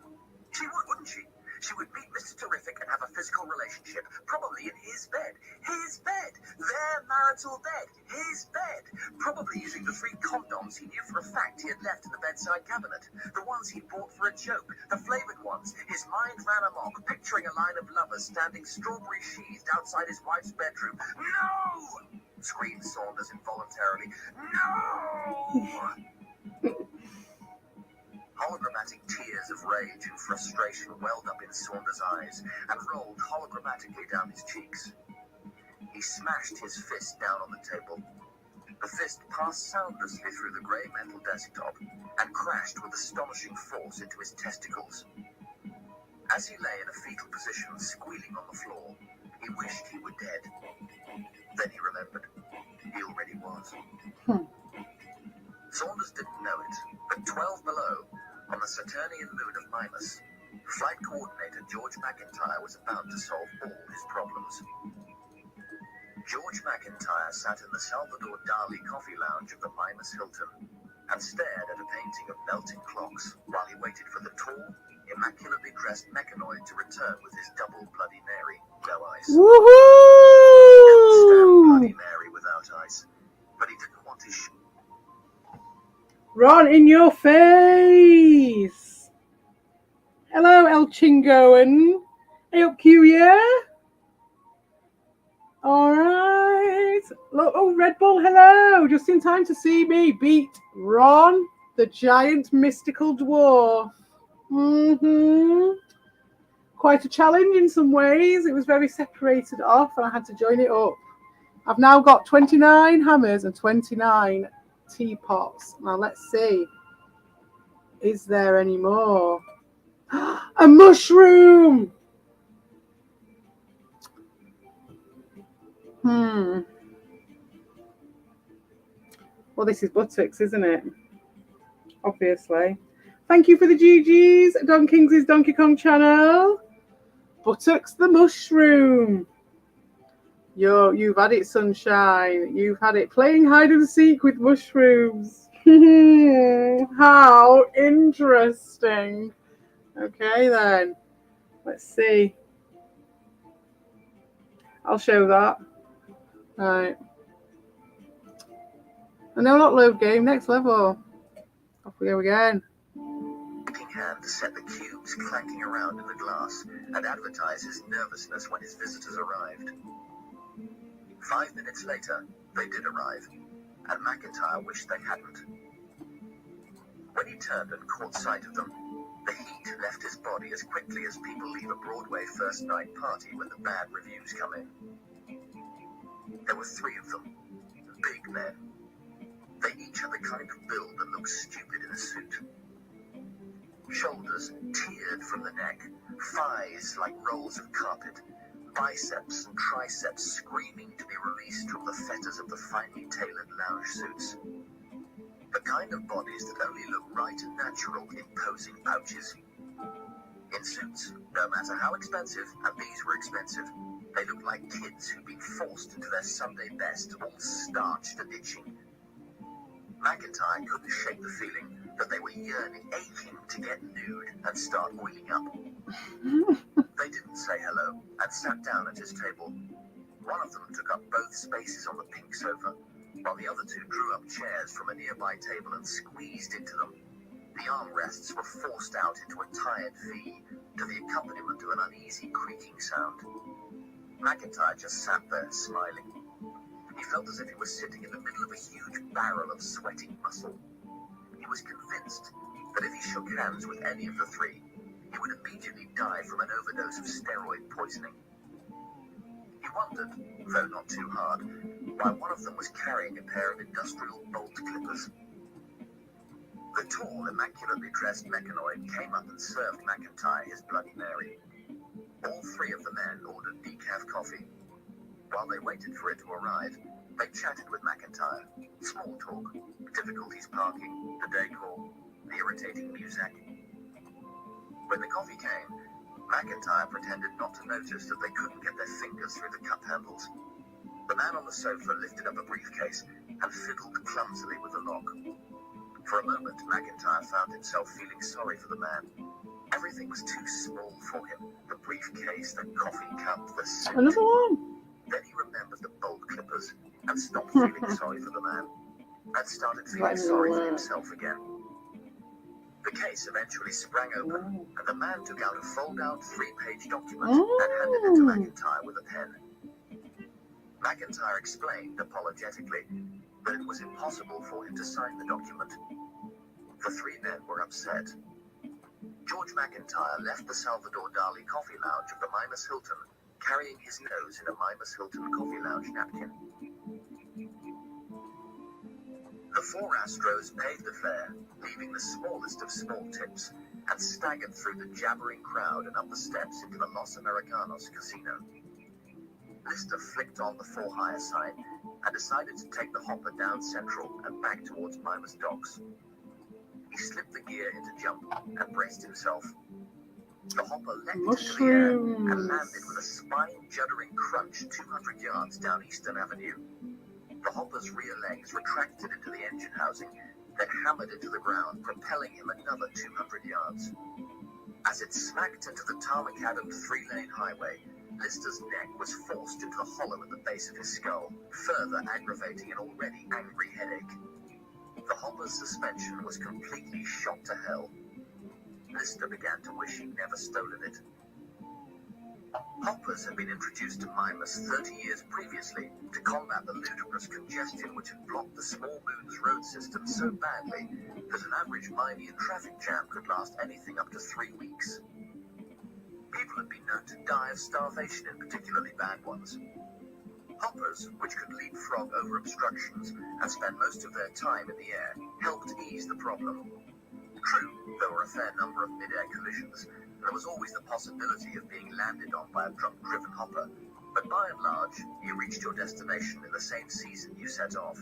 She would, wouldn't she? She would meet Mr. Terrific and have a physical relationship, probably in his bed. His bed! Their marital bed! His bed! Probably using the 3 condoms he knew for a fact he had left in the bedside cabinet. The ones he bought for a joke. The flavoured ones. His mind ran amok, picturing a line of lovers standing strawberry sheathed outside his wife's bedroom. No! Screamed Saunders involuntarily. No! Hologrammatic tears of rage and frustration welled up in Saunders' eyes and rolled hologrammatically down his cheeks. He smashed his fist down on the table. The fist passed soundlessly through the grey metal desktop and crashed with astonishing force into his testicles. As he lay in a fetal position, squealing on the floor, he wished he were dead. Then he remembered. He already was. Saunders didn't know it, but 12 below, on the Saturnian moon of Mimas, Flight Coordinator George McIntyre was about to solve all his problems. George McIntyre sat in the Salvador Dali coffee lounge of the Mimas Hilton and stared at a painting of melting clocks while he waited for the tall, immaculately dressed mechanoid to return with his double Bloody Mary, no ice. Woohoo! He couldn't stand Bloody Mary without ice, but he didn't want his Ron in your face. Hello, El Chingoan. Hey up, Q, yeah? Alright. Oh, Red Bull, hello. Just in time to see me beat Ron, the giant mystical dwarf. Quite a challenge in some ways. It was very separated off and I had to join it up. I've now got 29 hammers and 29 teapots. Now let's see. Is there any more? A mushroom! Well, this is buttocks, isn't it? Obviously. Thank you for the GGs. Don Kings' Donkey Kong channel. Buttocks the mushroom. You've had it, sunshine. You've had it playing hide and seek with mushrooms. How interesting. Okay then. Let's see. I'll show that. Right. I know, not load game. Next level. Off we go again. hand set the cubes clanking around in the glass and advertise his nervousness when his visitors arrived. 5 minutes later, they did arrive, and McIntyre wished they hadn't. When he turned and caught sight of them, the heat left his body as quickly as people leave a Broadway first night party when the bad reviews come in. There were 3 of them, big men. They each had the kind of build that looks stupid in a suit. Shoulders tiered from the neck, thighs like rolls of carpet, biceps and triceps screaming to be released from the fetters of the finely tailored lounge suits. The kind of bodies that only look right and natural in posing pouches. In suits, no matter how expensive, and these were expensive, they looked like kids who'd been forced into their Sunday best, all starched and itching. McIntyre couldn't shake the feeling that they were yearning, aching to get nude and start oiling up. They didn't say hello and sat down at his table. One of them took up both spaces on the pink sofa, while the other 2 drew up chairs from a nearby table and squeezed into them. The armrests were forced out into a tired V to the accompaniment of an uneasy creaking sound. McIntyre just sat there, smiling. He felt as if he was sitting in the middle of a huge barrel of sweating muscle. He was convinced that if he shook hands with any of the 3, he would immediately die from an overdose of steroid poisoning. He wondered, though not too hard, why one of them was carrying a pair of industrial bolt clippers. The tall, immaculately dressed mechanoid came up and served McIntyre his Bloody Mary. All three of the men ordered decaf coffee. While they waited for it to arrive, they chatted with McIntyre. Small talk, difficulties parking, the decor, the irritating music. When the coffee came, McIntyre pretended not to notice that they couldn't get their fingers through the cup handles. The man on the sofa lifted up a briefcase and fiddled clumsily with the lock. For a moment, McIntyre found himself feeling sorry for the man. Everything was too small for him. The briefcase, the coffee cup, the suit. Another one. Then he remembered the bolt clippers and stopped feeling sorry for the man and started feeling sorry for himself again. The case eventually sprang open and the man took out a fold-out 3-page document and handed it to McIntyre with a pen. McIntyre explained apologetically that it was impossible for him to sign the document. The three men were upset. George McIntyre left the Salvador Dali coffee lounge of the Mimas Hilton, carrying his nose in a Mimas Hilton coffee lounge napkin. The four Astros paid the fare, leaving the smallest of small tips, and staggered through the jabbering crowd and up the steps into the Los Americanos casino. Lister flicked on the for-hire sign and decided to take the hopper down Central and back towards Mimas Docks. He slipped the gear into jump and braced himself. The hopper leapt into the air and landed with a spine-juddering crunch 200 yards down Eastern Avenue. The hopper's rear legs retracted into the engine housing, then hammered into the ground, propelling him another 200 yards. As it smacked into the tarmac-addamed 3-lane highway, Lister's neck was forced into the hollow at the base of his skull, further aggravating an already angry headache. The hopper's suspension was completely shot to hell. Lister began to wish he'd never stolen it. Hoppers had been introduced to Mimas 30 years previously to combat the ludicrous congestion which had blocked the small moon's road system so badly that an average Miamian traffic jam could last anything up to 3 weeks. People had been known to die of starvation in particularly bad ones. Hoppers, which could leapfrog over obstructions and spend most of their time in the air, helped ease the problem. True, there were a fair number of mid-air collisions. There was always the possibility of being landed on by a drunk-driven hopper, but by and large, you reached your destination in the same season you set off.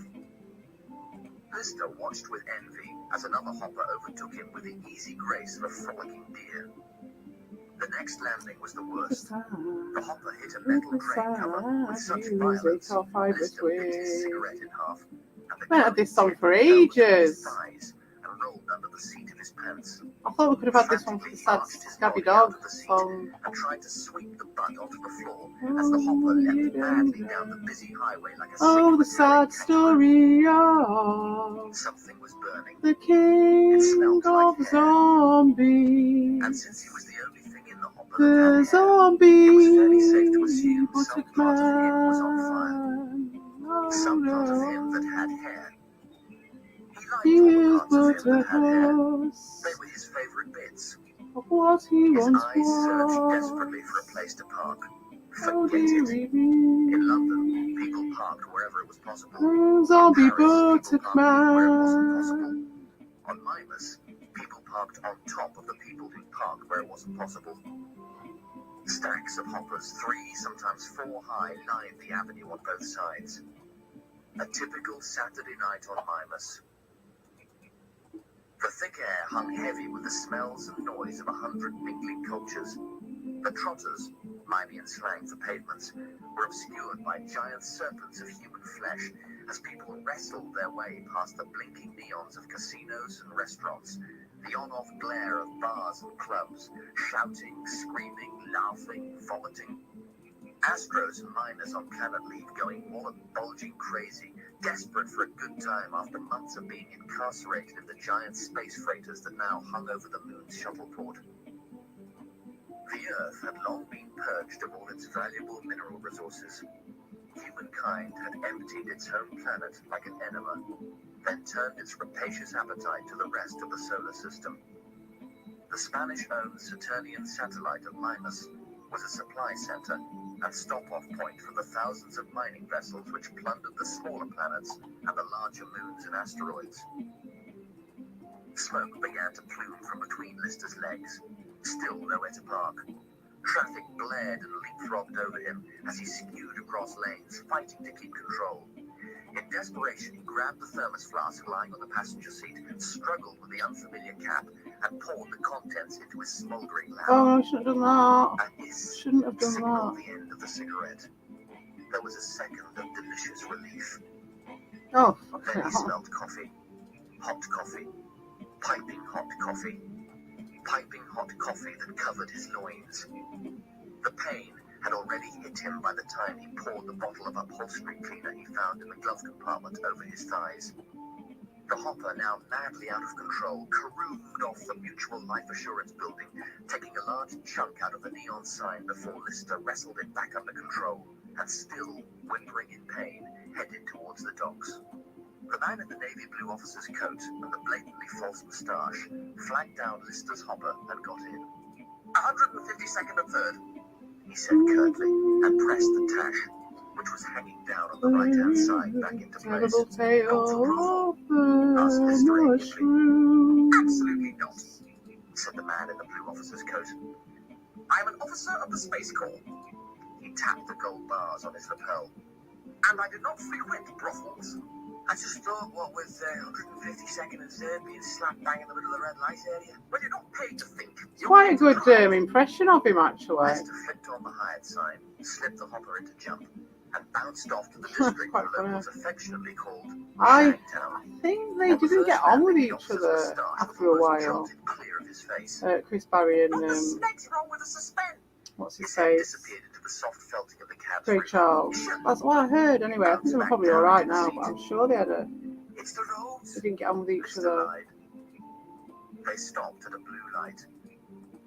Lister watched with envy as another hopper overtook him with the easy grace of a frolicking deer. The next landing was the worst. The hopper hit a metal crane cover with such violence, Lister bit his cigarette in half, and the I had this song tip for fell between his ages. thighs and rolled under the seat of his pants. I thought we could have had this one for the sad Scabby Dog song. And tried to sweep the butt onto the floor as the hopper leapt madly down the busy highway like a Oh, the sad story of of something was burning. the king smelled like of hair. zombies. And since he was the only thing in the hopper The that had hair, zombie it was fairly safe to assume some buttock part of him was on fire. man. Oh, Some part of him that no. had hair. He He liked is all the parts of him but a that had hair. host They were his favourite bits. of what he His once eyes searched was. desperately for a place to park. Oh, Forget it. dearie me. In London, people parked wherever it was possible. Oh, zombie In Paris, people buttock parked where it wasn't possible. man. On Mimas, people parked on top of the people who parked where it wasn't possible. Stacks of hoppers, 3, sometimes 4 high, lined the avenue on both sides. A typical Saturday night on Mimas. The thick air hung heavy with the smells and noise of 100 mingling cultures. The trotters, Miamian slang for pavements, were obscured by giant serpents of human flesh as people wrestled their way past the blinking neons of casinos and restaurants, the on-off glare of bars and clubs, shouting, screaming, laughing, vomiting. Astros and miners on planet leave going wallet bulging crazy, desperate for a good time after months of being incarcerated in the giant space freighters that now hung over the moon's shuttleport. The Earth had long been purged of all its valuable mineral resources. Humankind had emptied its home planet like an enema, then turned its rapacious appetite to the rest of the solar system. The Spanish-owned Saturnian satellite of Mimas was a supply center and stop-off point for the thousands of mining vessels which plundered the smaller planets and the larger moons and asteroids. Smoke began to plume from between Lister's legs. Still nowhere to park. Traffic blared and leapfrogged over him as he skewed across lanes, fighting to keep control. In desperation, he grabbed the thermos flask lying on the passenger seat, struggled with the unfamiliar cap, and poured the contents into his smouldering lamp. Oh, I shouldn't have done that. A hiss Shouldn't have done signaled that. the end of the cigarette. There was a second of delicious relief. Oh, Then fucking he hell. smelled coffee. Hot coffee. Piping hot coffee. Piping hot coffee that covered his loins. The pain had already hit him by the time he poured the bottle of upholstery cleaner he found in the glove compartment over his thighs. The hopper, now madly out of control, caroomed off the Mutual Life Assurance building, taking a large chunk out of the neon sign before Lister wrestled it back under control, and still, whimpering in pain, headed towards the docks. The man in the navy blue officer's coat and the blatantly false moustache flagged down Lister's hopper and got in. 152nd and 3rd, he said curtly, and pressed the tash, which was hanging down on the right-hand side, back into place. Terrible tale of Asked the Lister amiably. mushroom. Absolutely not, said the man in the blue officer's coat. I am an officer of the Space Corps. He tapped the gold bars on his lapel. And I do not frequent brothels. I just thought, what with 152nd and 3rd being slap bang in the middle of the red light area? Well, you're not paid to think. You're Quite a paid to good drive. impression of him, actually. Lister flicked on the hired sign, slipped the hopper into jump, and bounced off to the district Quite the funny. locals affectionately called I Shagtown. think they didn't get on with each other after a while. Jolted clear of his face. Chris Barry and What the snake's wrong with the suspense? what's his His head face? disappeared into the soft felting of the cab's Ray roof. Charles. That's what I heard anyway. I think they were probably alright now, but I'm sure they It's the roads. didn't get on with each Lister other. lied. They stopped at a blue light.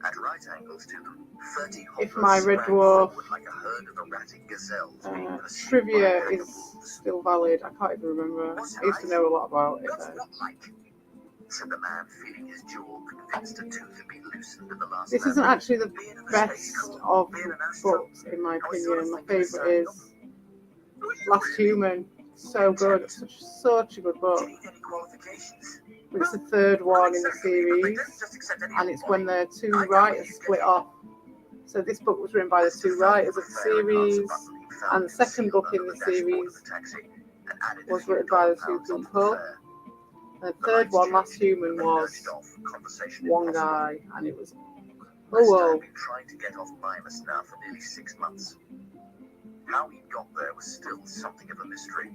At right angles to them, 30 If hoppers my Red sprang Dwarf forward like a herd of erratic gazelles being pursued trivia by a pack of is wolves. still valid. I can't even remember. I used to know a lot about it What's though. what like? Said the man, feeling his jaw, convinced a tooth had been loosened in the last This lap. isn't actually the Being in the best Space Corps, of being an astro, books, in my I was sort of opinion. My thinking of favourite signing up. is Who are you Last really? Human. So good. Such a good Do book. you need any qualifications? But it's the third one in the Exactly, but they series, don't just accept any and it's body. when the two I know writers what you split get. off. So this book was written by the Lister two felt writers of the fair and answered series, button he found and the second concealed book in under the dashboard of series the taxi and added a was few written by the dollar two pounds onto the people. fare. And the The third lights one, Last changed, Human, and they was nudged off, conversation one impossible. guy, and it was Lister whoa. had been trying to get off Mimas now for nearly 6 months. How he got there was still something of a mystery.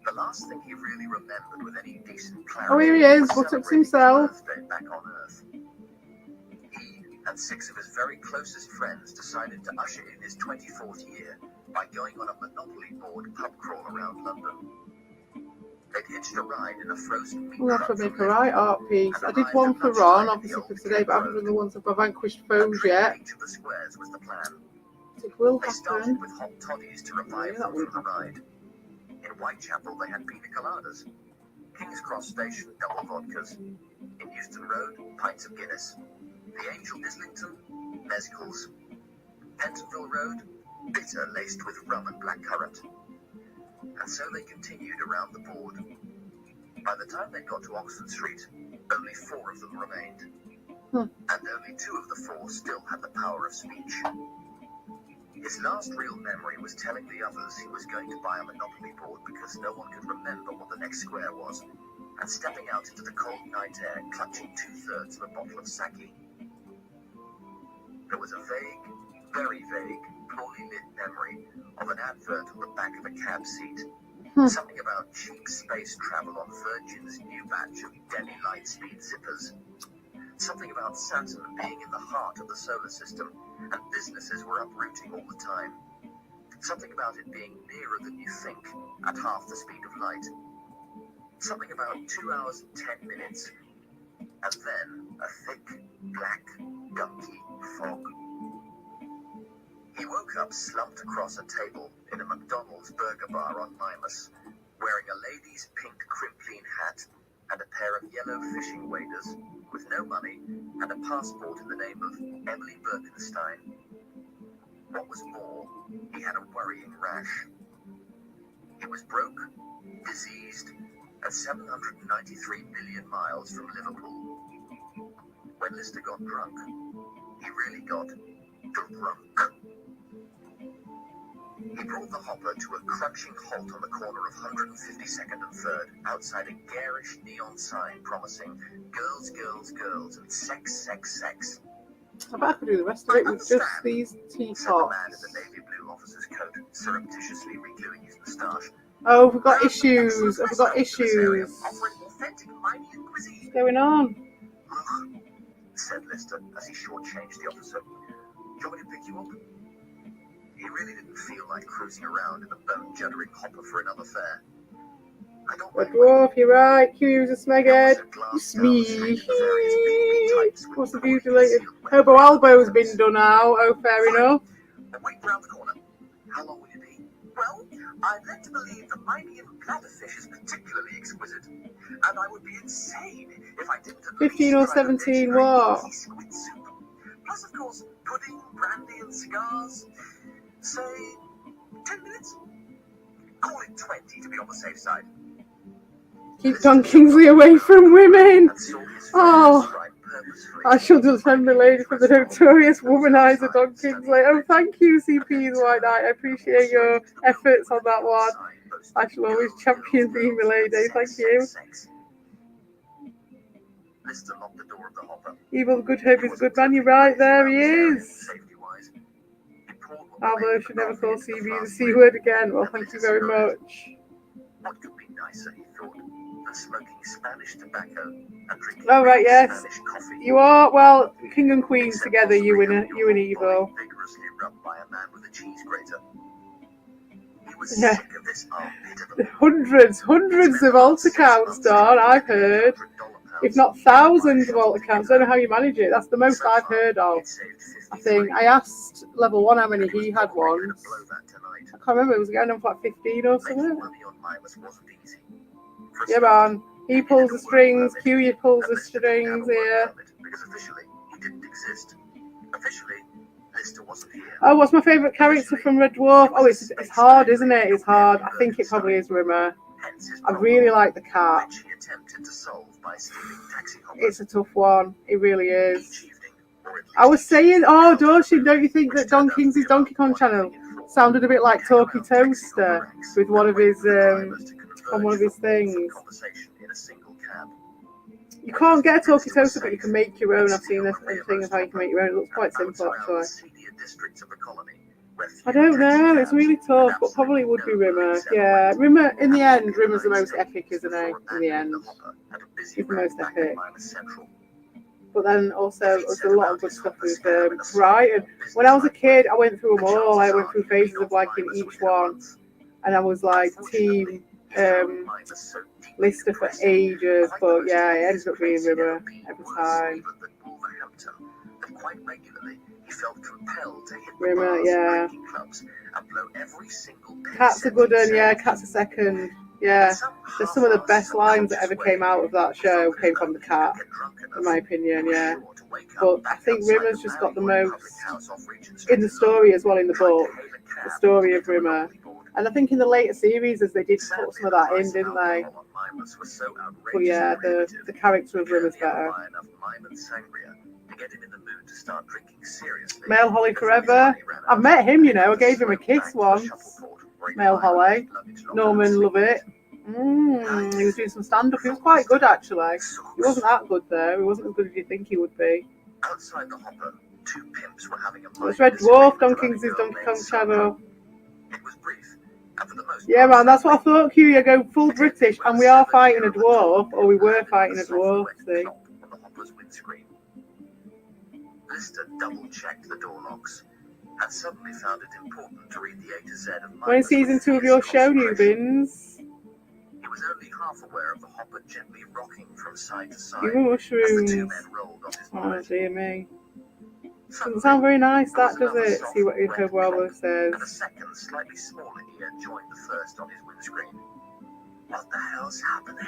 The last thing he really remembered with any decent clarity Oh, here he is, was Buttocks celebrating his himself. birthday back on Earth. He and 6 of his very closest friends decided to usher in his 24th year by going on a Monopoly board pub crawl around London. They'd hitched a ride in a frozen meat We'll have truck to make from a Liverpool, right art piece. and I did arrived one at for lunchtime Ron, at obviously, the for Old today, but I haven't Kent done the ones of Vanquished A Foes drink yet. at each of the squares was the plan. It will They started happen. with hot toddies to revive Yeah, that them will from the happen. ride. In Whitechapel, they had pina coladas. King's Cross Station, double vodkas. In Euston Road, pints of Guinness. The Angel Islington, mezcals. Pentonville Road, bitter laced with rum and blackcurrant. And so they continued around the board. By the time they got to Oxford Street, only 4 of them remained. Hmm. And only 2 of the 4 still had the power of speech. His last real memory was telling the others he was going to buy a Monopoly board because no one could remember what the next square was, and stepping out into the cold night air, clutching 2/3 of a bottle of sake. There was a vague, very vague, poorly lit memory of an advert on the back of a cab seat. Something about cheap space travel on Virgin's new batch of Delhi Lightspeed zippers. Something about Saturn being in the heart of the solar system, and businesses were uprooting all the time. Something about it being nearer than you think, at half the speed of light. Something about 2 hours and 10 minutes, and then a thick, black, gunky fog. He woke up slumped across a table in a McDonald's burger bar on Mimas, wearing a lady's pink crimpline hat and a pair of yellow fishing waders, with no money, and a passport in the name of Emily Birkenstein. What was more, he had a worrying rash. He was broke, diseased, and 793 million miles from Liverpool. When Lister got drunk, he really got drunk. He brought the hopper to a crunching halt on the corner of 152nd and 3rd, outside a garish neon sign promising girls, girls, girls, and sex, sex, sex. I bet I could do the rest of it with just these Said the man teapots. in the navy blue officer's coat, surreptitiously regluing his moustache. Oh, we've got issues. We've got issues. Offering authentic Minean cuisine. What's going on? Said Lister as he shortchanged the officer. Do you want me to pick you up? He really didn't feel like cruising around in the bone-juddering hopper for another fare. I don't Red mind Dwarf, you're right. Q's a smeghead. glass Me. various BB types with What's the view corners deleted? sealed Hobo wet Elbow's windows. been done out. Oh, fair enough. And wait round the corner. How long will you be? Well, I'm led to believe the Minean bladderfish is particularly exquisite, and I would be insane if I didn't at 15 or least try the 17 legendary what? meaty squid soup. Plus, of course, pudding, brandy, and cigars. Say 10 minutes? Call it 20 to be on the safe side. Keep Don Kingsley away from women. And saw his Oh. friend strike purposefully. I shall defend the lady from the notorious womanizer Don Kingsley. Oh, thank you, CP's White Knight. I appreciate your efforts on that one. I shall always champion being the lady. Thank you. Lister locked the door of the hopper. Evil the Good Hope is a good man. You're right, there he is. Although I should never call CB the C word again. Well, thank you very much. What could be nicer, he thought, than smoking Spanish tobacco and drinking Oh, right, yes. Spanish coffee? You are, well, King and Queen together, you and Evil. Vigorously rubbed by a man with a cheese grater. He was Yeah. sick of this armpit of a Hundreds of alt accounts, Don, I've heard. If not thousands of alt accounts. I don't know how you manage it. That's the most I've heard of. I think. I asked Level 1 how many he had once. I can't remember, it was going on for like 15 or something. Yeah, man. He pulls the strings, Q pulls the strings here. Because officially, he didn't exist. Officially, Lister wasn't here. Oh, what's my favourite character from Red Dwarf? Oh, it's hard, isn't it? It's hard. I think it probably is Rimmer. I really like the cat. Which he attempted to solve by stealing taxi hoppers It's a tough one. It really is. each evening, or at I was least saying, oh, Dorshin, don't you think that Don Kingsley's Donkey Kong channel sounded a bit like Talkie Toaster with one of his on one of his things? conversation in a single cab. You can't get a Talkie Toaster, but you can make your own. I've seen a thing of how you can make your own. It looks quite simple, actually. I don't know. It's really tough, but probably would be Rimmer. Yeah, Rimmer. In the end, Rimmer's the most epic, isn't he? In the end, he's the most epic. But then also there's a lot of good stuff with Brighton. When I was a kid, I went through them all. I went through phases of liking each one, and I was like team Lister for ages. But yeah, it ended up being Rimmer every time. Quite regularly, he felt compelled to hit the Rimmer, bars, yeah. breaking clubs, and blow every single penny Cat's a good one, cent. yeah. Cat's a second. Yeah, there's some of the best lines that ever came out of that show came from the cat, in my opinion, yeah. But I think Rimmer's just got the most in the story as well in the book, the story of Rimmer. And I think in the later series, as they did put some of that in, didn't they? But yeah, the character of Rimmer's better. Male Holly forever. I've met him, you know. I gave him a kiss once. Male Holly. Norman Lovett. He was doing some stand-up. He was quite good, actually. He wasn't that good, though. He wasn't as good as you think he would be. Outside the hopper, two pimps were having a It's Red Dwarf, Don Kingsley's Donkey Kong channel. It was brief, and for the most Yeah, part, man, that's what I thought, Q. You go full British, and we are fighting a dwarf, or we were fighting a dwarf, see? on the hopper's windscreen. Lister double-checked the door locks, and suddenly found it important to read the A to Z of When is season 2 of your show, Newbins? He was only half aware of the hopper gently rocking from side to side You as the mushrooms. two men rolled on his Oh, bonnet. dear me. Doesn't sound very nice, that, does it? See what Hobo And a says. second, slightly smaller ear joined the first on his windscreen. What the hell's happening?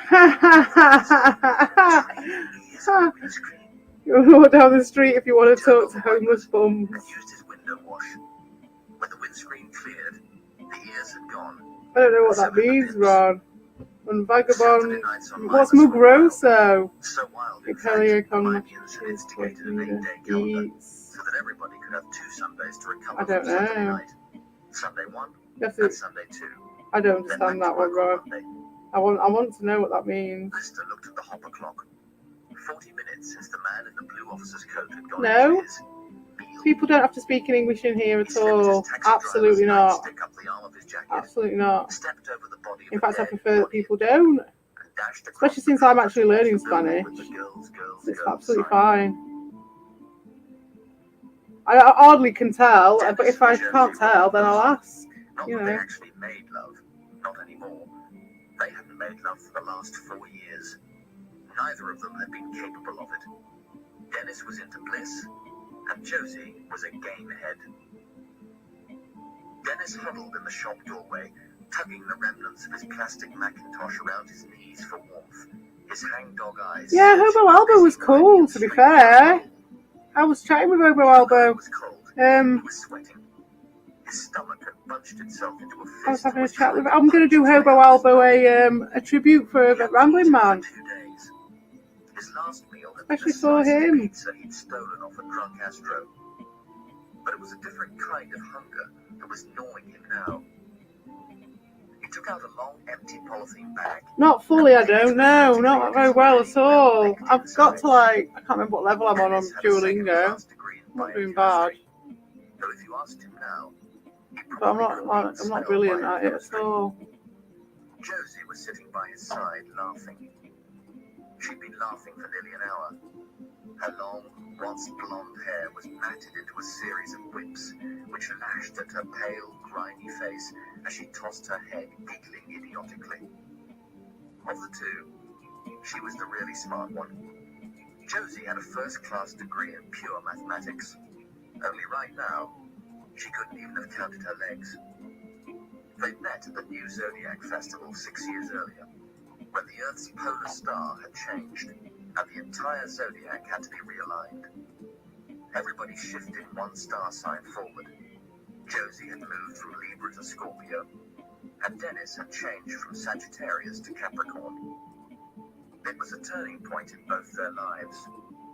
You walk down the street if you want to talk to homeless bums. And used his window wash. When the windscreen cleared, the ears had gone. I don't know what that means, Ron. On Vagabond, what's Mugroso? So wild, in It fact, Kelly the Miamians had instigated an 8-day calendar so that everybody could have 2 Sundays to recover I don't from Saturday know. night. Sunday 1 That's and it. Sunday 2. I don't Then understand back that to one, work Ron. on Monday. I want to know what that means. Lister looked at the hopper clock. 40 minutes since the man in the blue officer's coat had gone No. into his meal. People don't have to speak in English in here He at slipped all. his taxi Absolutely driver's not. nightstick up the arm of his jacket, Absolutely not. stepped over the body of In a fact, I dead prefer that body, people don't. and dashed across Especially the since I'm property actually learning to the building Spanish. with the girls, It's girls absolutely sign. fine. I hardly can tell, but if I can't tell, then I'll ask. Not You that they know. actually made love. Not anymore. They hadn't made love for the last 4 years. Neither of them had been capable of it. Dennis was into bliss, and Josie was a game head. Dennis huddled in the shop doorway, tugging the remnants of his plastic Macintosh around his knees for warmth. His hangdog eyes. Yeah, Hobo Elbow was cool, to be fair. I was chatting with Hobo Elbow. It was cold. He Um, was sweating. His stomach had bunched itself into a fist. I was having a and chat with. trying I'm going to do punch Hobo its way out Elbow of his mouth. a tribute for He the hadn't Rambling eaten Man. for 2 days. His last meal had been Especially a for slice of him. pizza he'd stolen off a drunk Astro. But it was a different kind of hunger that was gnawing him now. He took out a long, empty polythene bag. Not fully, I don't know. Not very well at all. I've got to I can't remember what level I'm on Duolingo. Not doing bad. Though if you asked him now, he But I'm probably not couldn't I'm not smell brilliant at it at biochemistry. all. Josie was sitting by his side, laughing. She'd been laughing for nearly an hour. Her long, once blonde hair was matted into a series of whips, which lashed at her pale, grimy face as she tossed her head, giggling idiotically. Of the two, she was the really smart one. Josie had a first-class degree in pure mathematics. Only right now, she couldn't even have counted her legs. They'd met at the New Zodiac Festival 6 years earlier, when the Earth's polar star had changed, and the entire zodiac had to be realigned. Everybody shifted one star sign forward. Josie had moved from Libra to Scorpio, and Dennis had changed from Sagittarius to Capricorn. It was a turning point in both their lives.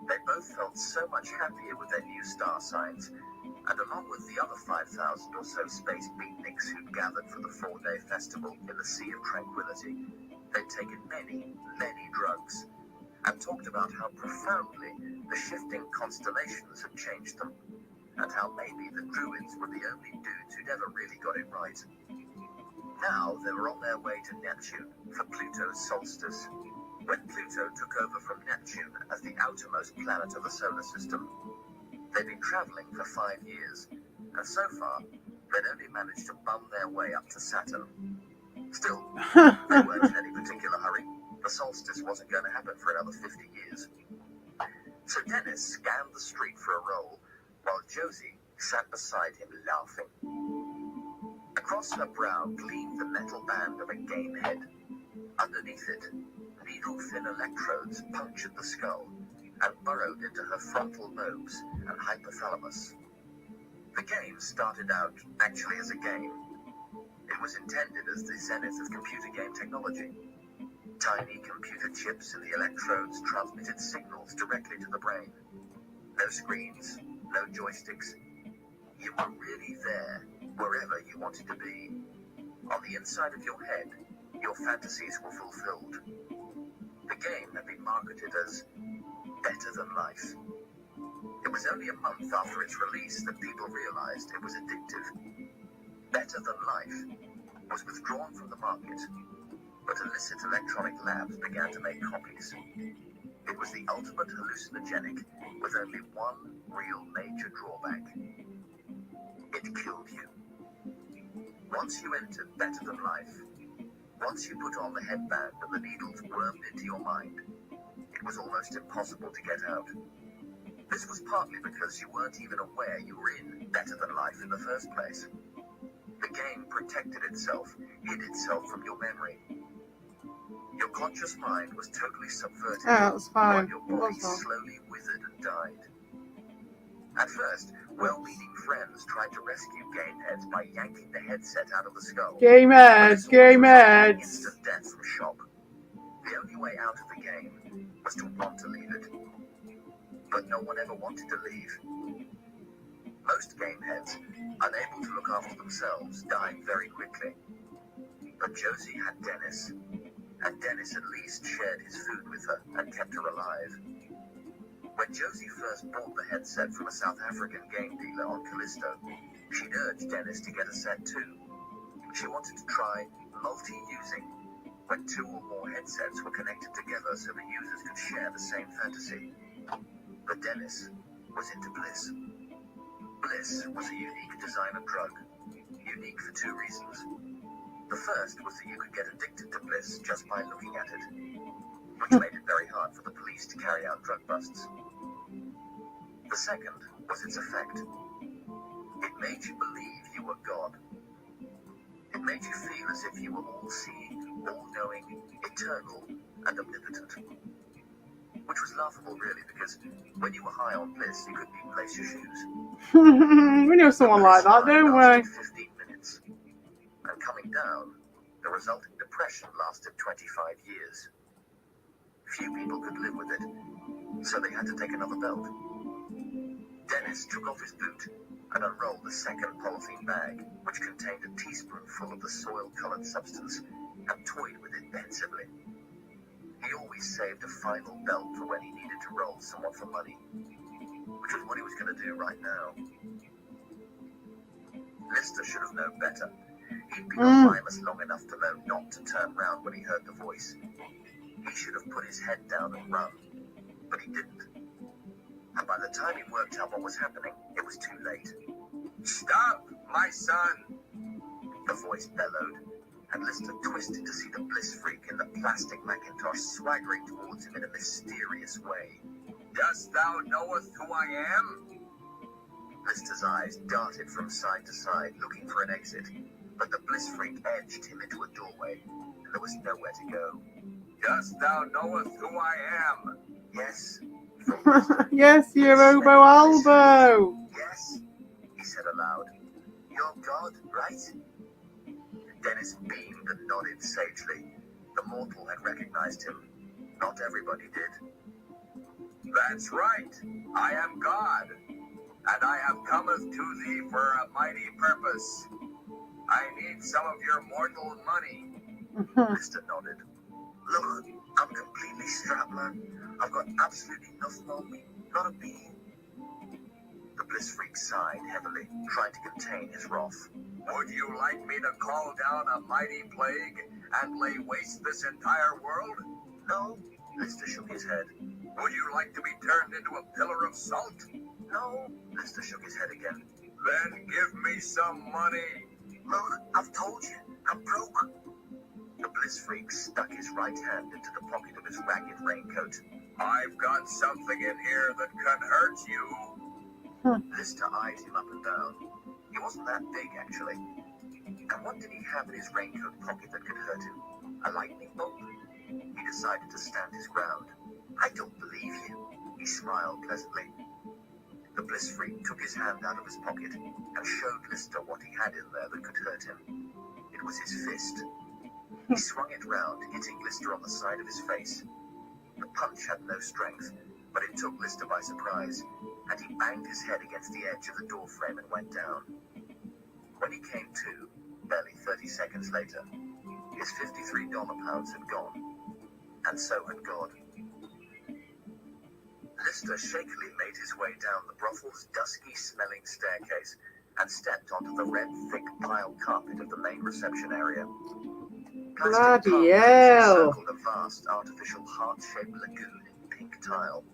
They both felt so much happier with their new star signs, and along with the other 5,000 or so space beatniks who'd gathered for the 4-day festival in the Sea of Tranquility, they'd taken many, many drugs, and talked about how profoundly the shifting constellations had changed them, and how maybe the Druids were the only dudes who'd ever really got it right. Now they were on their way to Neptune for Pluto's solstice, when Pluto took over from Neptune as the outermost planet of the solar system. They'd been traveling for 5 years, and so far, they'd only managed to bum their way up to Saturn. Still, they weren't in any particular hurry. The solstice wasn't going to happen for another 50 years. So Dennis scanned the street for a roll, while Josie sat beside him laughing. Across her brow gleamed the metal band of a game head. Underneath it, needle-thin electrodes punctured the skull and burrowed into her frontal lobes and hypothalamus. The game started out actually as a game. It was intended as the zenith of computer game technology. Tiny computer chips in the electrodes transmitted signals directly to the brain. No screens, no joysticks. You were really there, wherever you wanted to be. On the inside of your head, your fantasies were fulfilled. The game had been marketed as better than life. It was only a month after its release that people realized it was addictive. Better Than Life was withdrawn from the market, but illicit electronic labs began to make copies. It was the ultimate hallucinogenic, with only one real major drawback. It killed you. Once you entered Better Than Life, once you put on the headband and the needles wormed into your mind, it was almost impossible to get out. This was partly because you weren't even aware you were in Better Than Life in the first place. The game protected itself, hid itself from your memory. conscious mind was totally subverted, Oh, that's fine. while your It body was fine. slowly withered and died. At first, well-meaning friends tried to rescue Gameheads by yanking the headset out of the skull. Game heads, game heads. Instant death from shock. The only way out of the game was to want to leave it. But no one ever wanted to leave. Most Gameheads, unable to look after themselves, died very quickly. But Josie had Dennis, and Dennis at least shared his food with her and kept her alive. When Josie first bought the headset from a South African game dealer on Callisto, she'd urged Dennis to get a set too. She wanted to try multi-using, when two or more headsets were connected together so the users could share the same fantasy. But Dennis was into Bliss. Bliss was a unique designer drug. Unique for two reasons. The first was that you could get addicted to Bliss just by looking at it, which made it very hard for the police to carry out drug busts. The second was its effect. It made you believe you were God. It made you feel as if you were all-seeing, all-knowing, eternal, and omnipotent. Which was laughable, really, because when you were high on Bliss, you couldn't even lace your shoes. We know someone like that, don't we? 15 minutes. And coming down, the resulting depression lasted 25 years. Few people could live with it, so they had to take another belt. Dennis took off his boot and unrolled the second polythene bag, which contained a teaspoonful of the soil-colored substance, and toyed with it pensively. He always saved a final belt for when he needed to roll someone for money, which was what he was going to do right now. Lister should have known better. He'd been on Primus long enough to know not to turn round when he heard the voice. He should have put his head down and run, but he didn't. And by the time he worked out what was happening, it was too late. "Stop, my son!" the voice bellowed, and Lister twisted to see the Bliss freak in the plastic Macintosh swaggering towards him in a mysterious way. "Dost thou knowest who I am?" Lister's eyes darted from side to side, looking for an exit, but the Bliss freak edged him into a doorway, and there was nowhere to go. "Dost thou knowest who I am?" "Yes." Yes, you Robo Albo. "Yes," he said aloud. "You're God, right?" Dennis beamed and nodded sagely. The mortal had recognized him. Not everybody did. "That's right. I am God, and I have cometh to thee for a mighty purpose. I need some of your mortal money." Mr. nodded. "Look, I'm completely strapped, man. I've got absolutely nothing on me. Not a bean." The Bliss freak sighed heavily, trying to contain his wrath. "Would you like me to call down a mighty plague and lay waste this entire world?" "No." Lister shook his head. "Would you like to be turned into a pillar of salt?" "No." Lister shook his head again. "Then give me some money." "Look, I've told you, I'm broke." The Bliss freak stuck his right hand into the pocket of his ragged raincoat. "I've got something in here that can hurt you." Lister eyed him up and down. He wasn't that big, actually. And what did he have in his raincoat pocket that could hurt him? A lightning bolt? He decided to stand his ground. "I don't believe you," he smiled pleasantly. The Bliss freak took his hand out of his pocket and showed Lister what he had in there that could hurt him. It was his fist. He swung it round, hitting Lister on the side of his face. The punch had no strength, but it took Lister by surprise, and he banged his head against the edge of the door frame and went down. When he came to, barely 30 seconds later, his $53 pounds had gone, and so had God. Lister shakily made his way down the brothel's dusky-smelling staircase and stepped onto the red, thick pile carpet of the main reception area. Plastic Bloody palm hell. encircled a vast artificial heart-shaped lagoon in pink tile.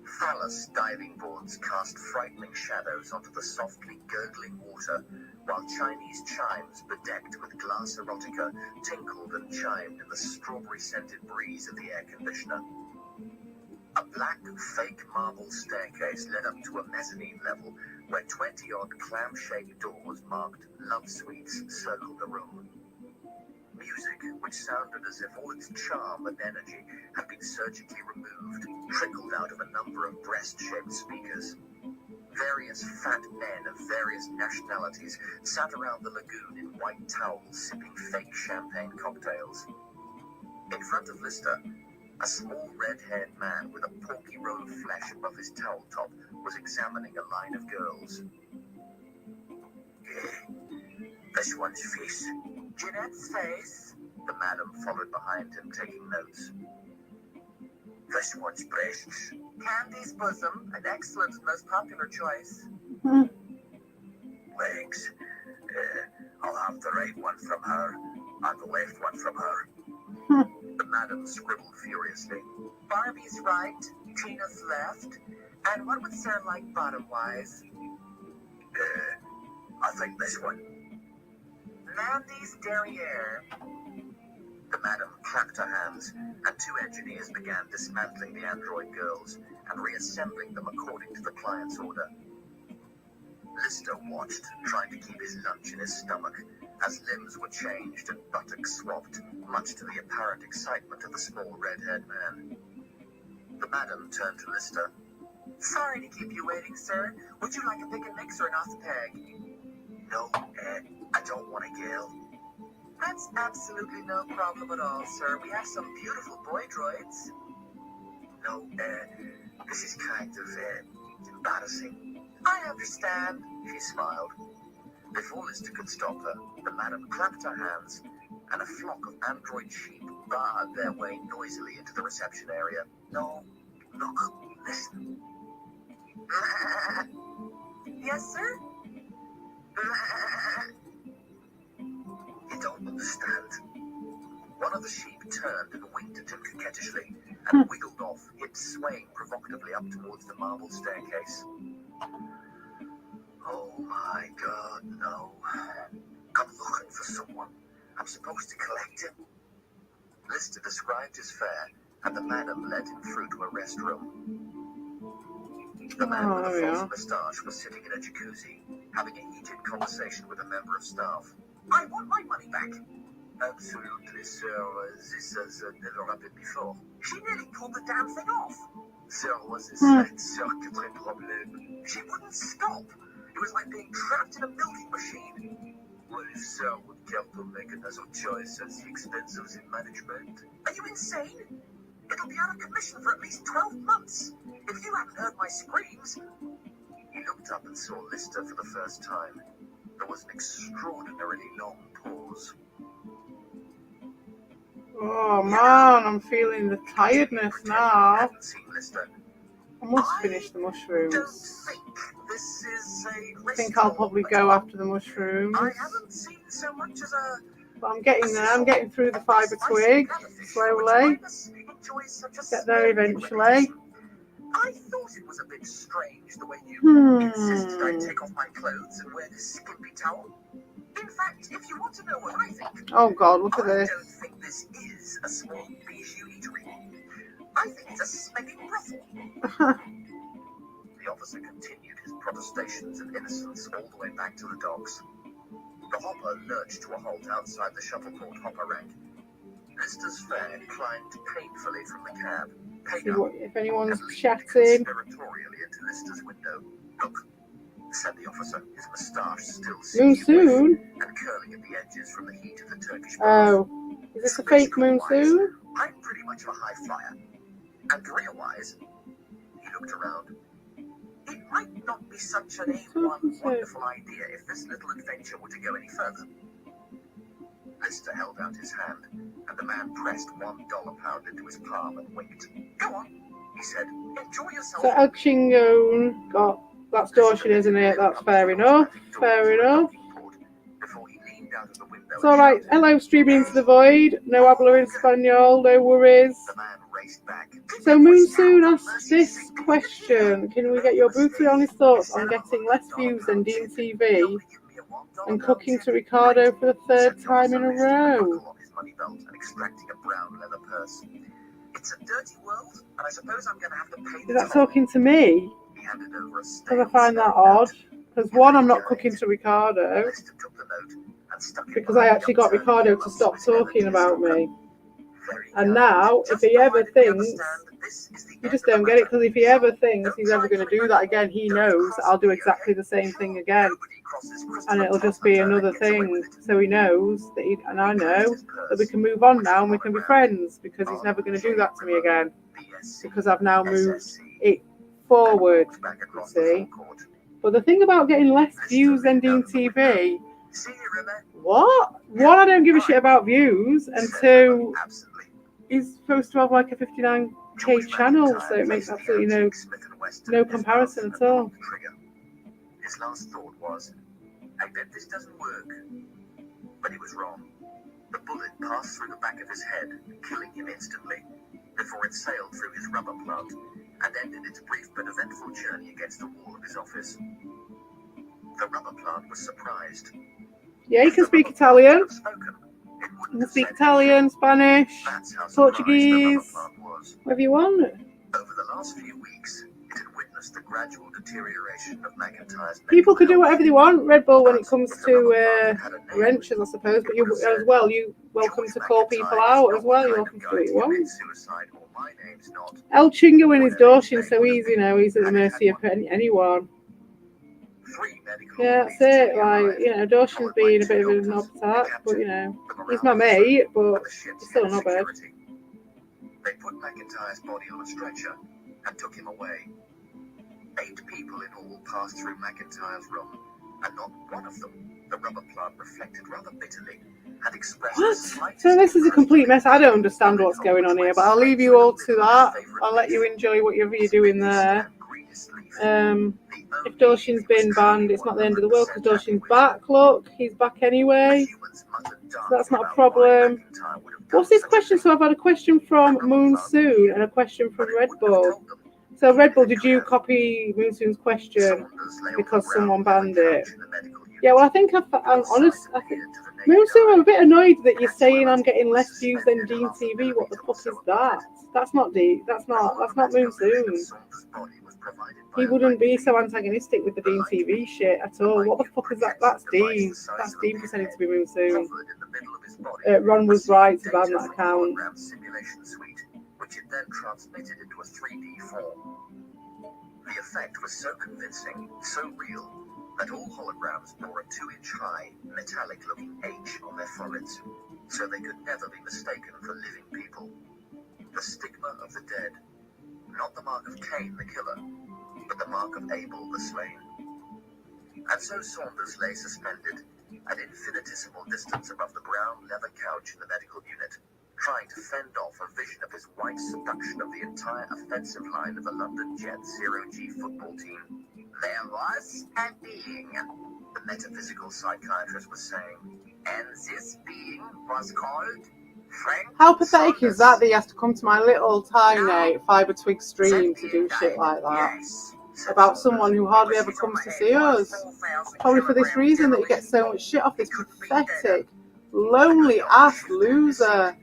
Phallus diving boards cast frightening shadows onto the softly gurgling water, while Chinese chimes bedecked with glass erotica tinkled and chimed in the strawberry-scented breeze of the air conditioner. A black, fake marble staircase led up to a mezzanine level where 20-odd clam-shaped doors marked love suites circled the room. Music, which sounded as if all its charm and energy had been surgically removed, trickled out of a number of breast-shaped speakers. Various fat men of various nationalities sat around the lagoon in white towels, sipping fake champagne cocktails. In front of Lister, a small red-haired man with a porky roll of flesh above his towel top was examining a line of girls. This one's face. Jeanette's face. The madam followed behind him, taking notes. This one's breasts. Candy's bosom, an excellent and most popular choice. Legs. I'll have the right one from her, and the left one from her. The madam scribbled furiously. Barbie's right, Tina's left, and what would Sir like bottom-wise? I think this one. Mandy's derriere. The madam clapped her hands, and two engineers began dismantling the android girls and reassembling them according to the client's order. Lister watched, trying to keep his lunch in his stomach, as limbs were changed and buttocks swapped, much to the apparent excitement of the small red-haired man. The madam turned to Lister. Sorry to keep you waiting, sir. Would you like a pick and mix or an off the peg? No, I don't want a girl. That's absolutely no problem at all, sir. We have some beautiful boy droids. No, this is kind of, embarrassing. I understand, she smiled. Before Lister could stop her, the madam clapped her hands, and a flock of android sheep barred their way noisily into the reception area. No, look, listen. Yes, sir? You don't understand. One of the sheep turned and winked at him coquettishly and wiggled off, hips swaying provocatively up towards the marble staircase. Oh my God, no. I'm looking for someone. I'm supposed to collect him. Lister described his fare, and the madam led him through to a restroom. The man with a false moustache was sitting in a jacuzzi, having a heated conversation with a member of staff. I want my money back. Absolutely, sir. This has never happened before. She nearly pulled the damn thing off. Sir, was this circuitry problem? She wouldn't stop. It was like being trapped in a milking machine. Well, if Sir would care to make another choice at the expense of the management. Are you insane? It'll be out of commission for at least 12 months. If you hadn't heard my screams... He looked up and saw Lister for the first time. There was an extraordinarily long pause. Oh man, I'm feeling the tiredness now. Hadn't seen Lister. I must finish the mushrooms. Don't think this is a I think I'll probably go after the mushrooms. I haven't seen so much as a... But I'm getting there. I'm getting through the fibre twig slowly. Get there eventually. I thought it was a bit strange the way you insisted I take off my clothes and wear this skimpy towel. In fact, if you want to know what I think... Oh God, look at this. I don't think this is a small bijou eatery. I think it's a smelling brothel. The officer continued his protestations of innocence all the way back to the docks. The hopper lurched to a halt outside the shuttleport hopper rank. Lister's fare climbed painfully from the cab. See what, if anyone's chatting. Conspiratorially into Lister's window. Look, said the officer, his moustache still Monsoon? and curling at the edges from the heat of the Turkish bath. Oh, is this a fake monsoon? I'm pretty much of a high flyer. And career-wise, he looked around. It might not be such an A1 wonderful idea if this little adventure were to go any further. Lister held out his hand, and the man pressed $1 pound into his palm and winked. Go on, he said. Enjoy yourself. So Elkshingon got that's Dorshing, isn't it? That's fair enough. Fair enough. It's alright. Hello, streaming into the void. No hablo en español, no worries. So Monsoon asked this question. Can we get your brutally honest thoughts on getting less views than Dean TV and cooking to Ricardo for the third time in a row? Is that talking to me? Because I find that odd. Because one, I'm not cooking to Ricardo. and stuck him because I behind the actually got upturned Ricardo wheel to of stop his talking ever about diesel me. car. Very And good. now, if Just he ever provided we thinks, understand that this is the you end just of the don't get it, matter. because if he ever So, thinks don't he's try ever going to coming do back. that again, he Don't knows cross I'll do me, exactly okay? the same Sure, thing again. nobody crosses And Christopher it'll just Plummer be and another gets away thing. with it. So he knows that and I He closed know his purse, that we can move on which now was and we can be monogrammed friends, because he's never going to do that to me RJ again, BSc, because I've now moved SSC, it and forward, walked back you across the see. forecourt. But the thing about getting less views than Listerine Dean out of the window. TV, See you, Rimmer? what? One, I don't give a shit about views, and Said two, Rimmer absently. he's supposed to have like a 59k George channel, McIntyre so it makes faced the absolutely antique Smith & Wesson no in his comparison mouth at and all. pulled the trigger. His last thought was, I bet this doesn't work. But he was wrong. The bullet passed through the back of his head, killing him instantly, before it sailed through his rubber plant and ended its brief but eventful journey against the wall of his office. The rubber plant was surprised. Yeah, you If can the speak rubber plant Italian, had spoken, it wouldn't you can have speak said Italian, anything. Spanish, That's how surprised the rubber Portuguese, plant was. whatever you want. Over the last few weeks, it had witnessed the gradual deterioration of McIntyre's People could do medical whatever health. they want, Red Bull, when it But comes if the rubber to plant had a name, wrenches, I suppose. But it you would have as said, well, you welcome George to call people McIntyre is out not as well. the You're kind of welcome to do guy what to you commit want. suicide, or my name's not. El Chingo and his Whatever his Dorshin, name so would have easy been, now. He's at the had it mercy had of one. anyone. 3 medical Yeah, police that's it. duly Like, arrived, you know, Dorshin's followed by being a 2 bit of a doctors, knob the tart, but captain, you know, the he's morale my officer, mate, but and the ship's he's still head of not bad. security. They put McIntyre's body on a stretcher and took him away. 8 people in all passed through McIntyre's room, and not one of them, the rubber plant reflected rather bitterly, had expressed the What? slightest So this is a interest complete in mess. I don't understand what's bullet going hole on which here, went but I'll leave straight you through all the to middle of his that. favourite I'll let you leaf. enjoy whatever you're His doing biggest there. and greenest leaf. If The only Dorshin's leaf he was been banned, truly it's not the end of the world, 100% because happy Dorshin's with. back. Look, he's back The anyway, humans muttered so darkly that's not a about why problem. McIntyre would have What's done this such a question? thing. So I've had a question The from rubber Moon plant Soon knew, and a question from but it Red wouldn't have Bull. told them, So even Red if Bull, it did could you have. copy Moon Soon's question Saunders lay on the because brown someone leather banned it? couch in the medical unit. Yeah, well, I think It I'm was honest. silent I and think weird to the Moon naked Soon, I'm eye. a bit annoyed that The you're saying I'm antiretic getting was less views than suspended Dean half a TV. What the millimetre or fuck so is above that? it. That's not Dean. The whole That's not Moon medical image of Soon. Saunders' body was provided by He a wouldn't light be beam. so antagonistic with the The Dean light TV beam, shit at a all. What the minute fuck is that? projecting That's device Dean. the size That's of a Dean pretending to pinhead, be Moon Soon. hovered in the middle of his body, Ron was receiving right to ban data that from a account. hologram simulation suite, which it then transmitted into a 3D form. The effect was so convincing, so real, that all holograms bore a 2-inch high, metallic-looking H on their foreheads, so they could never be mistaken for living people. The stigma of the dead, not the mark of Cain the killer, but the mark of Abel the slain. And so Saunders lay suspended, at infinitesimal distance above the brown leather couch in the medical unit, trying to fend off a vision of his wife's seduction of the entire offensive line of the London Jets 0G football team. There was a being, the metaphysical psychiatrist was saying, and this being was called Frank How pathetic is that Saunders. he has to come to my little tiny fibre twig stream to do shit like that? Yes, About someone who hardly ever comes to see us. Probably for this reason that he gets so much shit off this pathetic, lonely ass loser.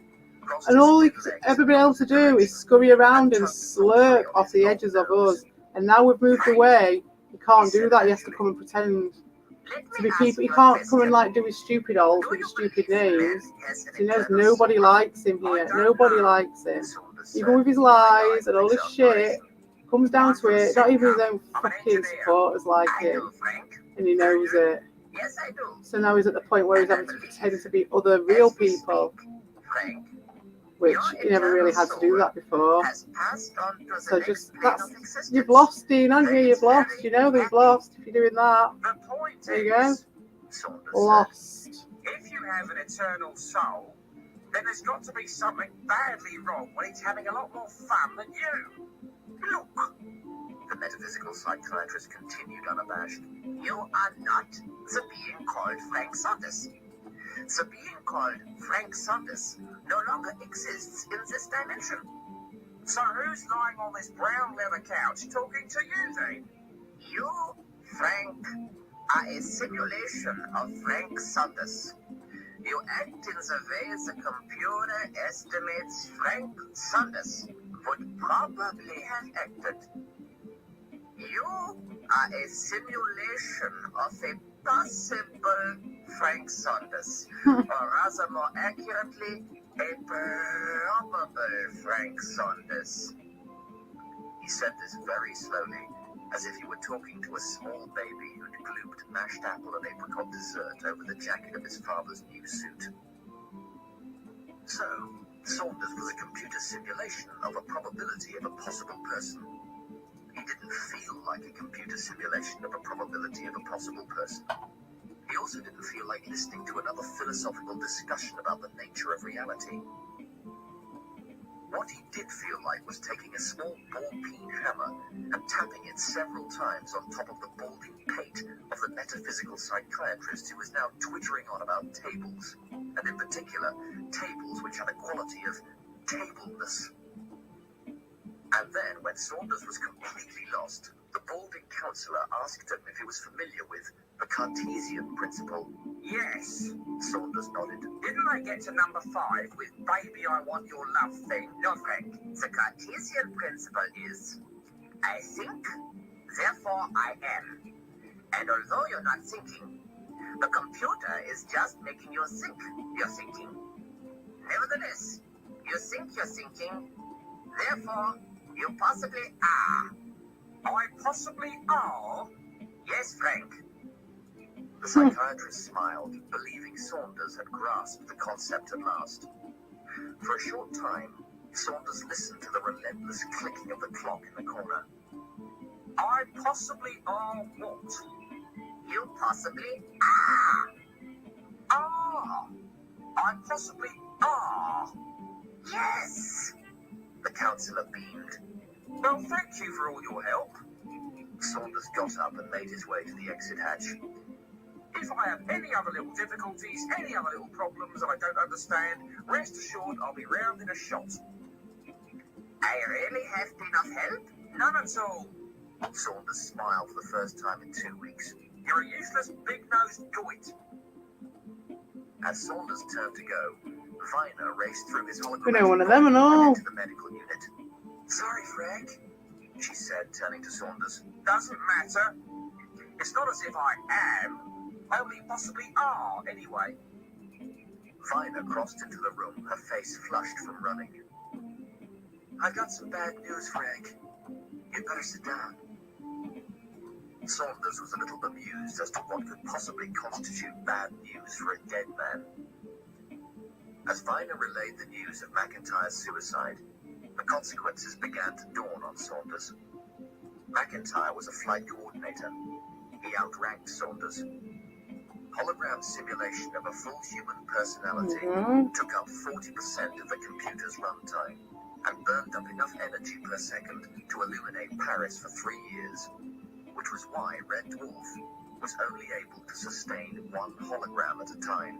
And all he's ever been able to do is scurry around and slurp off the edges of us. And now we've moved away, he can't do that. He has to come and pretend to be people. He can't come and like do his stupid holes with his stupid names. So he knows nobody likes him here. Nobody likes him. Even with his lies and all this shit, comes down to it, not even his own fucking supporters like him. And he knows it. Yes, I do. So now he's at the point where he's having to pretend to be other real people, Frank, which he never really had to do that before. has passed on to the So next just, plane that's, of existence. you've lost, Dean, haven't you? You've lost. You know that you've lost if you're doing that. The point There you go. is, Saunders said, Lost. if you have an eternal soul, then there's got to be something badly wrong when it's having a lot more fun than you. Look, the metaphysical psychiatrist continued unabashed. You are not the being called Frank Saunders. The being called Frank Saunders no longer exists in this dimension. So who's lying on this brown leather couch talking to you then? You, Frank, are a simulation of Frank Saunders. You act in the way the computer estimates Frank Saunders would probably have acted. You are a simulation of a possible Frank Saunders, or rather more accurately, a probable Frank Saunders. He said this very slowly, as if he were talking to a small baby who'd glooped mashed apple and apricot dessert over the jacket of his father's new suit. So, Saunders was a computer simulation of a probability of a possible person. He didn't feel like a computer simulation of a probability of a possible person. He also didn't feel like listening to another philosophical discussion about the nature of reality. What he did feel like was taking a small ball-peen hammer and tapping it several times on top of the balding pate of the metaphysical psychiatrist who was now twittering on about tables, and in particular, tables which had a quality of tableness. And then, when Saunders was completely lost, the balding counsellor asked him if he was familiar with the Cartesian principle. Yes, Saunders nodded. Didn't I get to number 5 with baby I want your love thing? No, Frank. The Cartesian principle is, I think, therefore I am. And although you're not thinking, the computer is just making you think you're thinking. Nevertheless, you think you're thinking, therefore you possibly are. I possibly are? Yes, Frank. The psychiatrist smiled, believing Saunders had grasped the concept at last. For a short time, Saunders listened to the relentless clicking of the clock in the corner. I possibly are what? You possibly are. Ah! I possibly are. Yes! The counsellor beamed. Well, thank you for all your help. Saunders got up and made his way to the exit hatch. If I have any other little difficulties, any other little problems that I don't understand, rest assured I'll be round in a shot. I really have been of help? None at all. Saunders smiled for the first time in 2 weeks. You're a useless, big-nosed doit. As Saunders turned to go, Viner raced through his holographic We know one of them and all. into the medical unit. Sorry, Frank, she said, turning to Saunders. Doesn't matter. It's not as if I am. I only possibly are, anyway. Viner crossed into the room, her face flushed from running. I've got some bad news, Frank. You'd better sit down. Saunders was a little bemused as to what could possibly constitute bad news for a dead man. As Viner relayed the news of McIntyre's suicide, the consequences began to dawn on Saunders. McIntyre was a flight coordinator. He outranked Saunders. Hologram simulation of a full human personality took up 40% of the computer's runtime and burned up enough energy per second to illuminate Paris for 3 years, which was why Red Dwarf was only able to sustain one hologram at a time.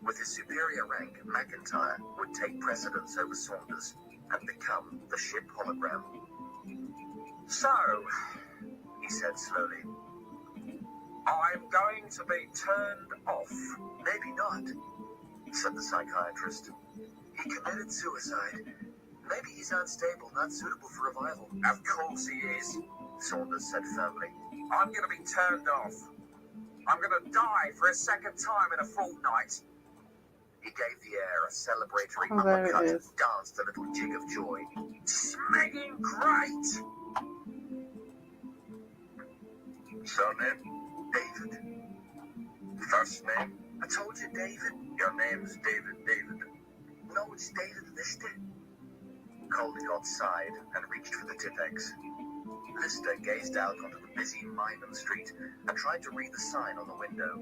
With his superior rank, McIntyre would take precedence over Saunders and become the ship hologram. So, he said slowly, I'm going to be turned off. Maybe not, said the psychiatrist. He committed suicide. Maybe he's unstable, not suitable for revival. Of course he is, Saunders said firmly. I'm going to be turned off. I'm going to die for a second time in a fortnight. He gave the air a celebratory uppercut and danced a little jig of joy. Smagging great! Surname? David. First name? I told you, David. Your name's David. No, it's David Lister. Caldecott sighed and reached for the Tipex. Lister gazed out onto the busy Minham Street and tried to read the sign on the window.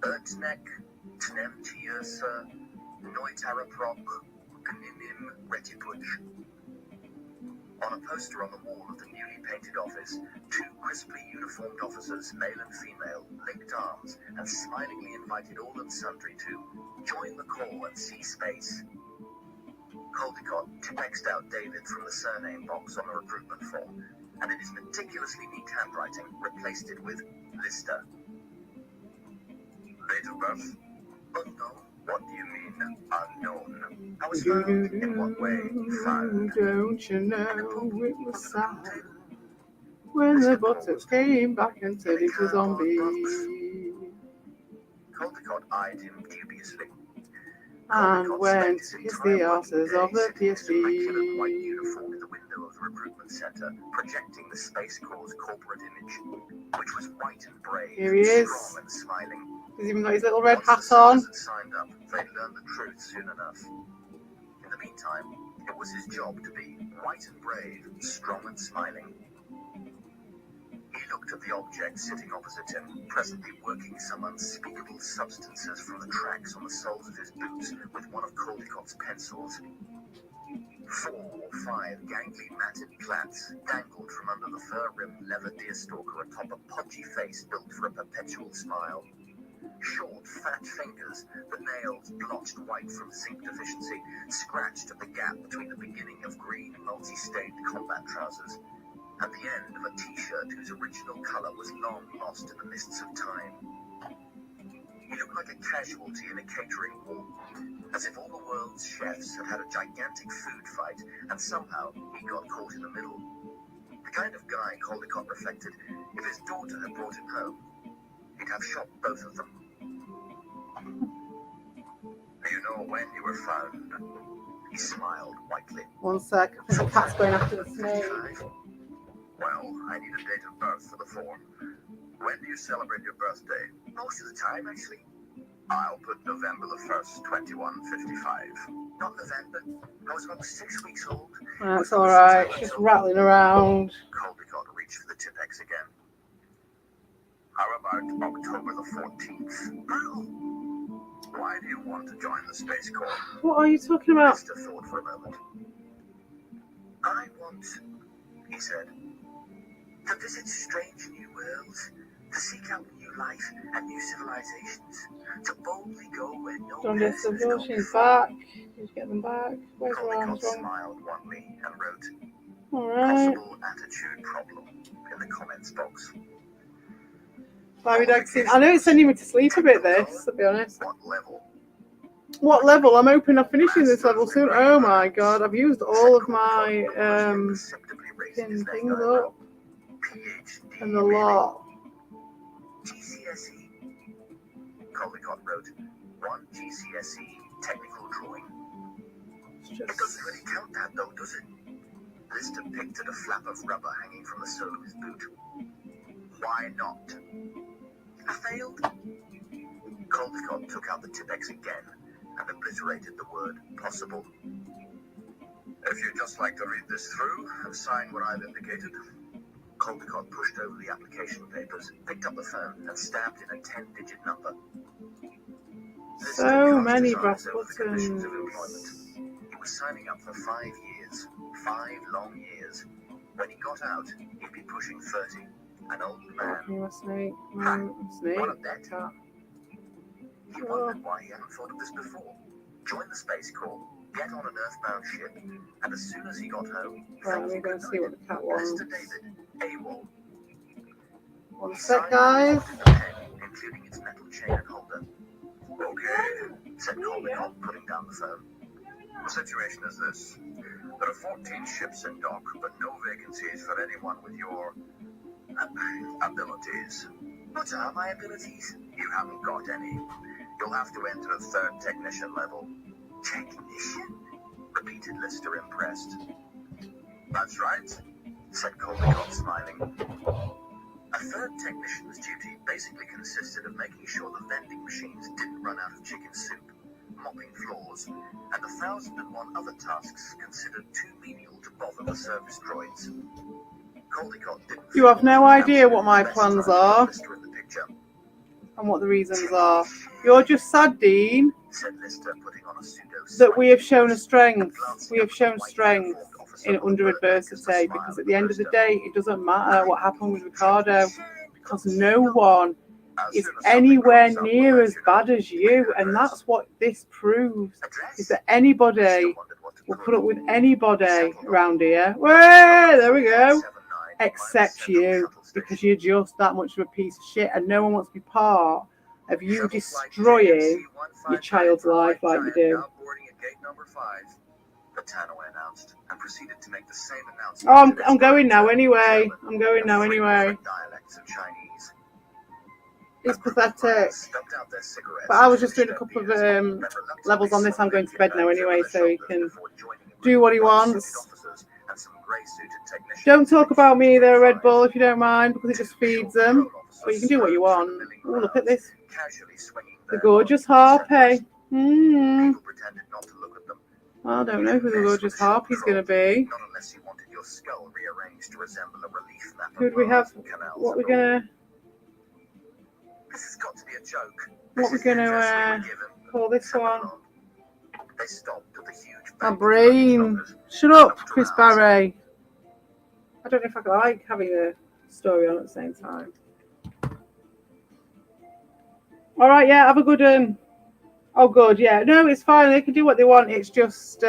Ertnek, Tnem Tiersa, Noitaraprok, Gnimim Retipuch. On a poster on the wall of the newly painted office, 2 crisply uniformed officers, male and female, linked arms and smilingly invited all and sundry to join the call and see space. Caldecott tipexed out David from the surname box on the recruitment form, and in his meticulously neat handwriting replaced it with Lister. Date of birth? Unknown. What do you mean, unknown? I was found. In what way? Found. Don't you know it was sad when the buttocks came back and said it was on me. Caldecott eyed him dubiously. And went to kiss the asses of the PSG. white PSG. uniform in the window of the recruitment center, projecting the Space Corps' corporate image, which was white and brave, Here he is. strong and smiling. He's even got his little red Once hat the soldiers on. had signed up, they'd learn the truth soon enough. In the meantime, it was his job to be white and brave, strong and smiling. He looked at the object sitting opposite him, presently working some unspeakable substances from the tracks on the soles of his boots with one of Caldecott's pencils. 4 or 5 gangly matted plaits dangled from under the fur-rimmed leather deerstalker atop a podgy face built for a perpetual smile. Short, fat fingers, the nails blotched white from zinc deficiency, scratched at the gap between the beginning of green, multi-stained combat trousers and the end of a t-shirt whose original colour was long lost in the mists of time. He looked like a casualty in a catering war, as if all the world's chefs had had a gigantic food fight and somehow he got caught in the middle. The kind of guy, Caldecott reflected, if his daughter had brought him home, he'd have shot both of them. Do you know when you were found? He smiled whitely. One sec, I think the cat's going after the snake. 55. Well, I need a date of birth for the form. When do you celebrate your birthday? Most of the time, actually. I'll put November the 1st, 2155. Not November. I was about 6 weeks old. That's alright, just rattling around. Caldecott reached for the Tipex again. How about October the 14th? Well, why do you want to join the Space Corps? What are you talking about? Mr. thought for a moment. I want, he said, to visit strange new worlds, to seek out new life and new civilizations, to boldly go where no John person has Disable, gone she's before. back. Did you get them back? Where's her Caldecott arms wrong? smiled wanly and wrote, Alright. possible attitude problem in the comments box. Larry Dagson. I know it's sending me to sleep a bit, this, to be honest. What level? What level? I'm hoping I'm finishing this level soon. Oh my god, I've used all of my things up. PhD And the lot. GCSE. Caldecott wrote 1 GCSE technical drawing. It's It doesn't really count that though, does it? Lister picked at a flap of rubber hanging from the sole of his boot. Why not? I failed. Caldecott took out the Tipex again and obliterated the word possible. If you'd just like to read this through and sign what I've indicated. Caldecott pushed over the application papers, picked up the phone, and stabbed in a 10-digit number. So many brass conditions of buttons. employment. He was signing up for 5 years, 5 long years. When he got out, he'd be pushing 30. An old man. You a snake. Snake. Want a bet? Cat. He wondered why he hadn't thought of this before. Join the Space Corps, get on an earthbound ship, and as soon as he got home, Right, let me go and see what the cat wants. Mr. David, AWOL. One He sec, signed guys. off the pen, including its metal chain and holder. Okay, said Caldecott, putting down the phone. The situation is this. There are 14 ships in dock, but no vacancies for anyone with your abilities. What are my abilities? You haven't got any. You'll have to enter a 3rd technician level. Technician? Repeated Lister, impressed. That's right, said Caldecott, smiling. A 3rd technician's duty basically consisted of making sure the vending machines didn't run out of chicken soup, mopping floors, and 1,001 other tasks considered too menial to bother the service droids. Caldecott didn't. You have no idea what my plans are Lister in the picture. and what the reasons are. You're just sad, Dean, Said Lister, putting on a pseudo that we have shown a strength. We have shown strength under adversity, because at the end of the day, it doesn't matter what happened with Ricardo, because no one is anywhere near as bad as you, and that's what this proves, is that anybody will put up with anybody around here. Well, there we go. Except you, because you're just that much of a piece of shit, and no one wants to be part of you destroying your child's life like you do. The tannoy announced and proceeded to make the same announcement. Oh, I'm going now anyway. I'm going now anyway. Dialects of Chinese. It's pathetic. Stubbed out their cigarettes But I was and just doing a finished couple of their beers, then reluctantly levels on this. I'm going to bed now surrendered anyway, over so he their can shoulders before joining in do with what he well-suited wants. officers and some grey-suited technicians. Don't talk about me either, Red Bull, if you don't mind, because it just feeds them. But you can do what you want. Oh, look at this. The gorgeous harpy. People pretended not to look at them. I don't know who the gorgeous harpy's going to be. Not unless you wanted your skull rearranged to resemble a relief map. Who do we have? What we're going to... This has got to be a joke. What we're going to call this one? They stopped at the huge My brain. Shut up, Chris Barry. I don't know if I like having a story on at the same time. All right, yeah, have a good oh, good, yeah. No, it's fine. They can do what they want. It's just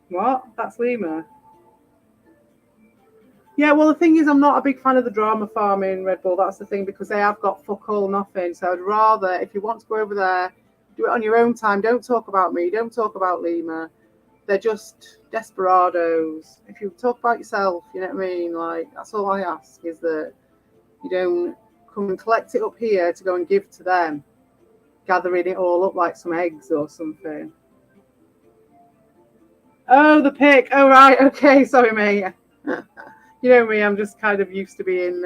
what? That's Lima. Yeah, well, the thing is, I'm not a big fan of the drama farming, Red Bull. That's the thing, because they have got fuck all nothing. So I'd rather, if you want to go over there, do it on your own time. Don't talk about me. Don't talk about Lima. They're just desperados. If you talk about yourself, you know what I mean? Like, that's all I ask, is that you don't come and collect it up here to go and give to them, gathering it all up like some eggs or something. Oh, the pick. Oh, right. Okay. Sorry, mate. You know me, I'm just kind of used to being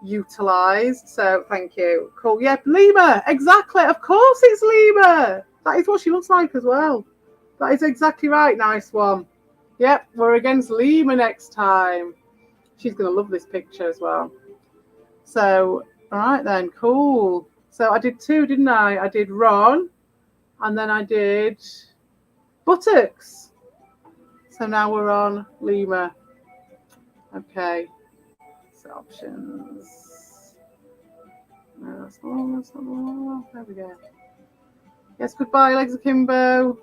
utilised. So thank you. Cool. Yeah, Lima. Exactly. Of course it's Lima. That is what she looks like as well. That is exactly right. Nice one. Yep, we're against Lima next time. She's going to love this picture as well. So, all right then. Cool. So I did two, didn't I? I did Ron, and then I did Buttocks. So now we're on Lima. Okay. So options. No, that's not all. There we go. Yes, goodbye, Legs Akimbo.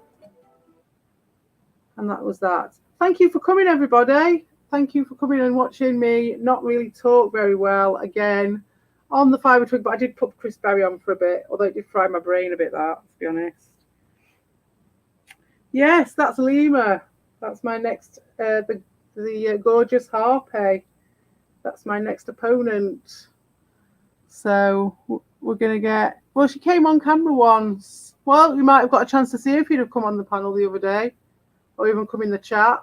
And that was that. Thank you for coming, everybody. Thank you for coming and watching me not really talk very well again on the Fibre Twig, but I did put Chris Berry on for a bit, although it did fry my brain a bit, that, to be honest. Yes, that's Lima. That's my next, the gorgeous Harpy. That's my next opponent. So we're going to get... Well, she came on camera once. Well, you might have got a chance to see her if you'd have come on the panel the other day. Or even come in the chat.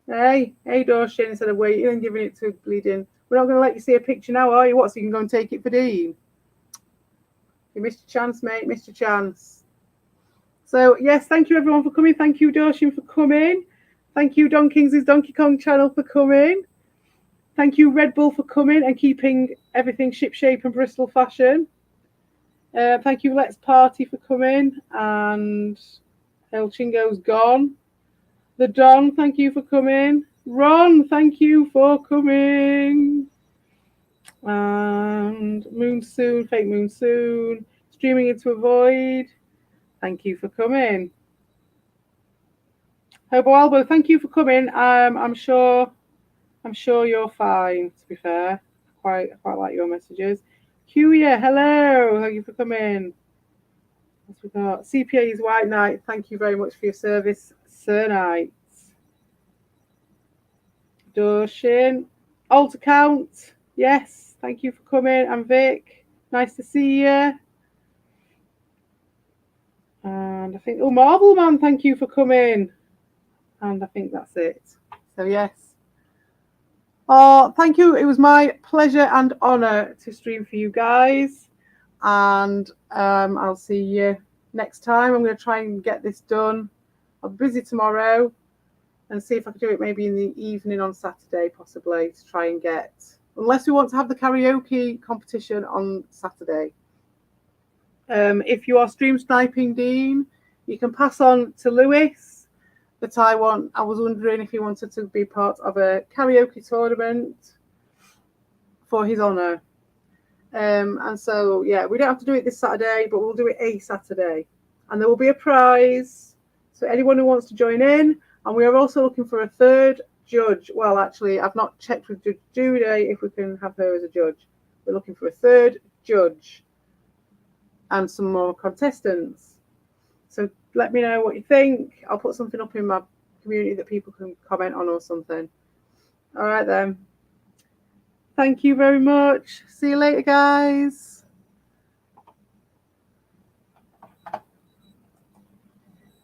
Hey, Dorshin, instead of waiting and giving it to bleeding. We're not going to let you see a picture now, are you? What, so you can go and take it for Dean? You missed your chance, mate. Missed your chance. So, yes, thank you, everyone, for coming. Thank you, Dorshin, for coming. Thank you, Don Kings' Donkey Kong channel, for coming. Thank you, Red Bull, for coming and keeping everything shipshape and Bristol fashion. Thank you, Let's Party, for coming. And El Chingo's gone. The Don, thank you for coming. Ron, thank you for coming. And Moonsoon, Fake Moonsoon, Streaming Into a Void, thank you for coming. Hobo Albo, thank you for coming. I'm sure you're fine, to be fair. I quite like your messages. Huya, hello, thank you for coming. What's we got? CPA's White Knight, thank you very much for your service, Sir Knight. Dorshin, alt account, yes, thank you for coming. I'm Vic, nice to see you. And I think, Marble Man, thank you for coming. And I think that's it. So yes. Oh, thank you. It was my pleasure and honor to stream for you guys. And I'll see you next time. I'm going to try and get this done. I'm busy tomorrow. And see if I can do it maybe in the evening on Saturday, possibly, to try and get... Unless we want to have the karaoke competition on Saturday. If you are stream sniping Dean, you can pass on to Lewis that I was wondering if he wanted to be part of a karaoke tournament for his honour. And so, yeah, we don't have to do it this Saturday, but we'll do it a Saturday. And there will be a prize. So anyone who wants to join in... And we are also looking for a third judge. Well, actually, I've not checked with Judge Judy if we can have her as a judge. We're looking for a third judge and some more contestants. So let me know what you think. I'll put something up in my community that people can comment on or something. All right, then. Thank you very much. See you later, guys.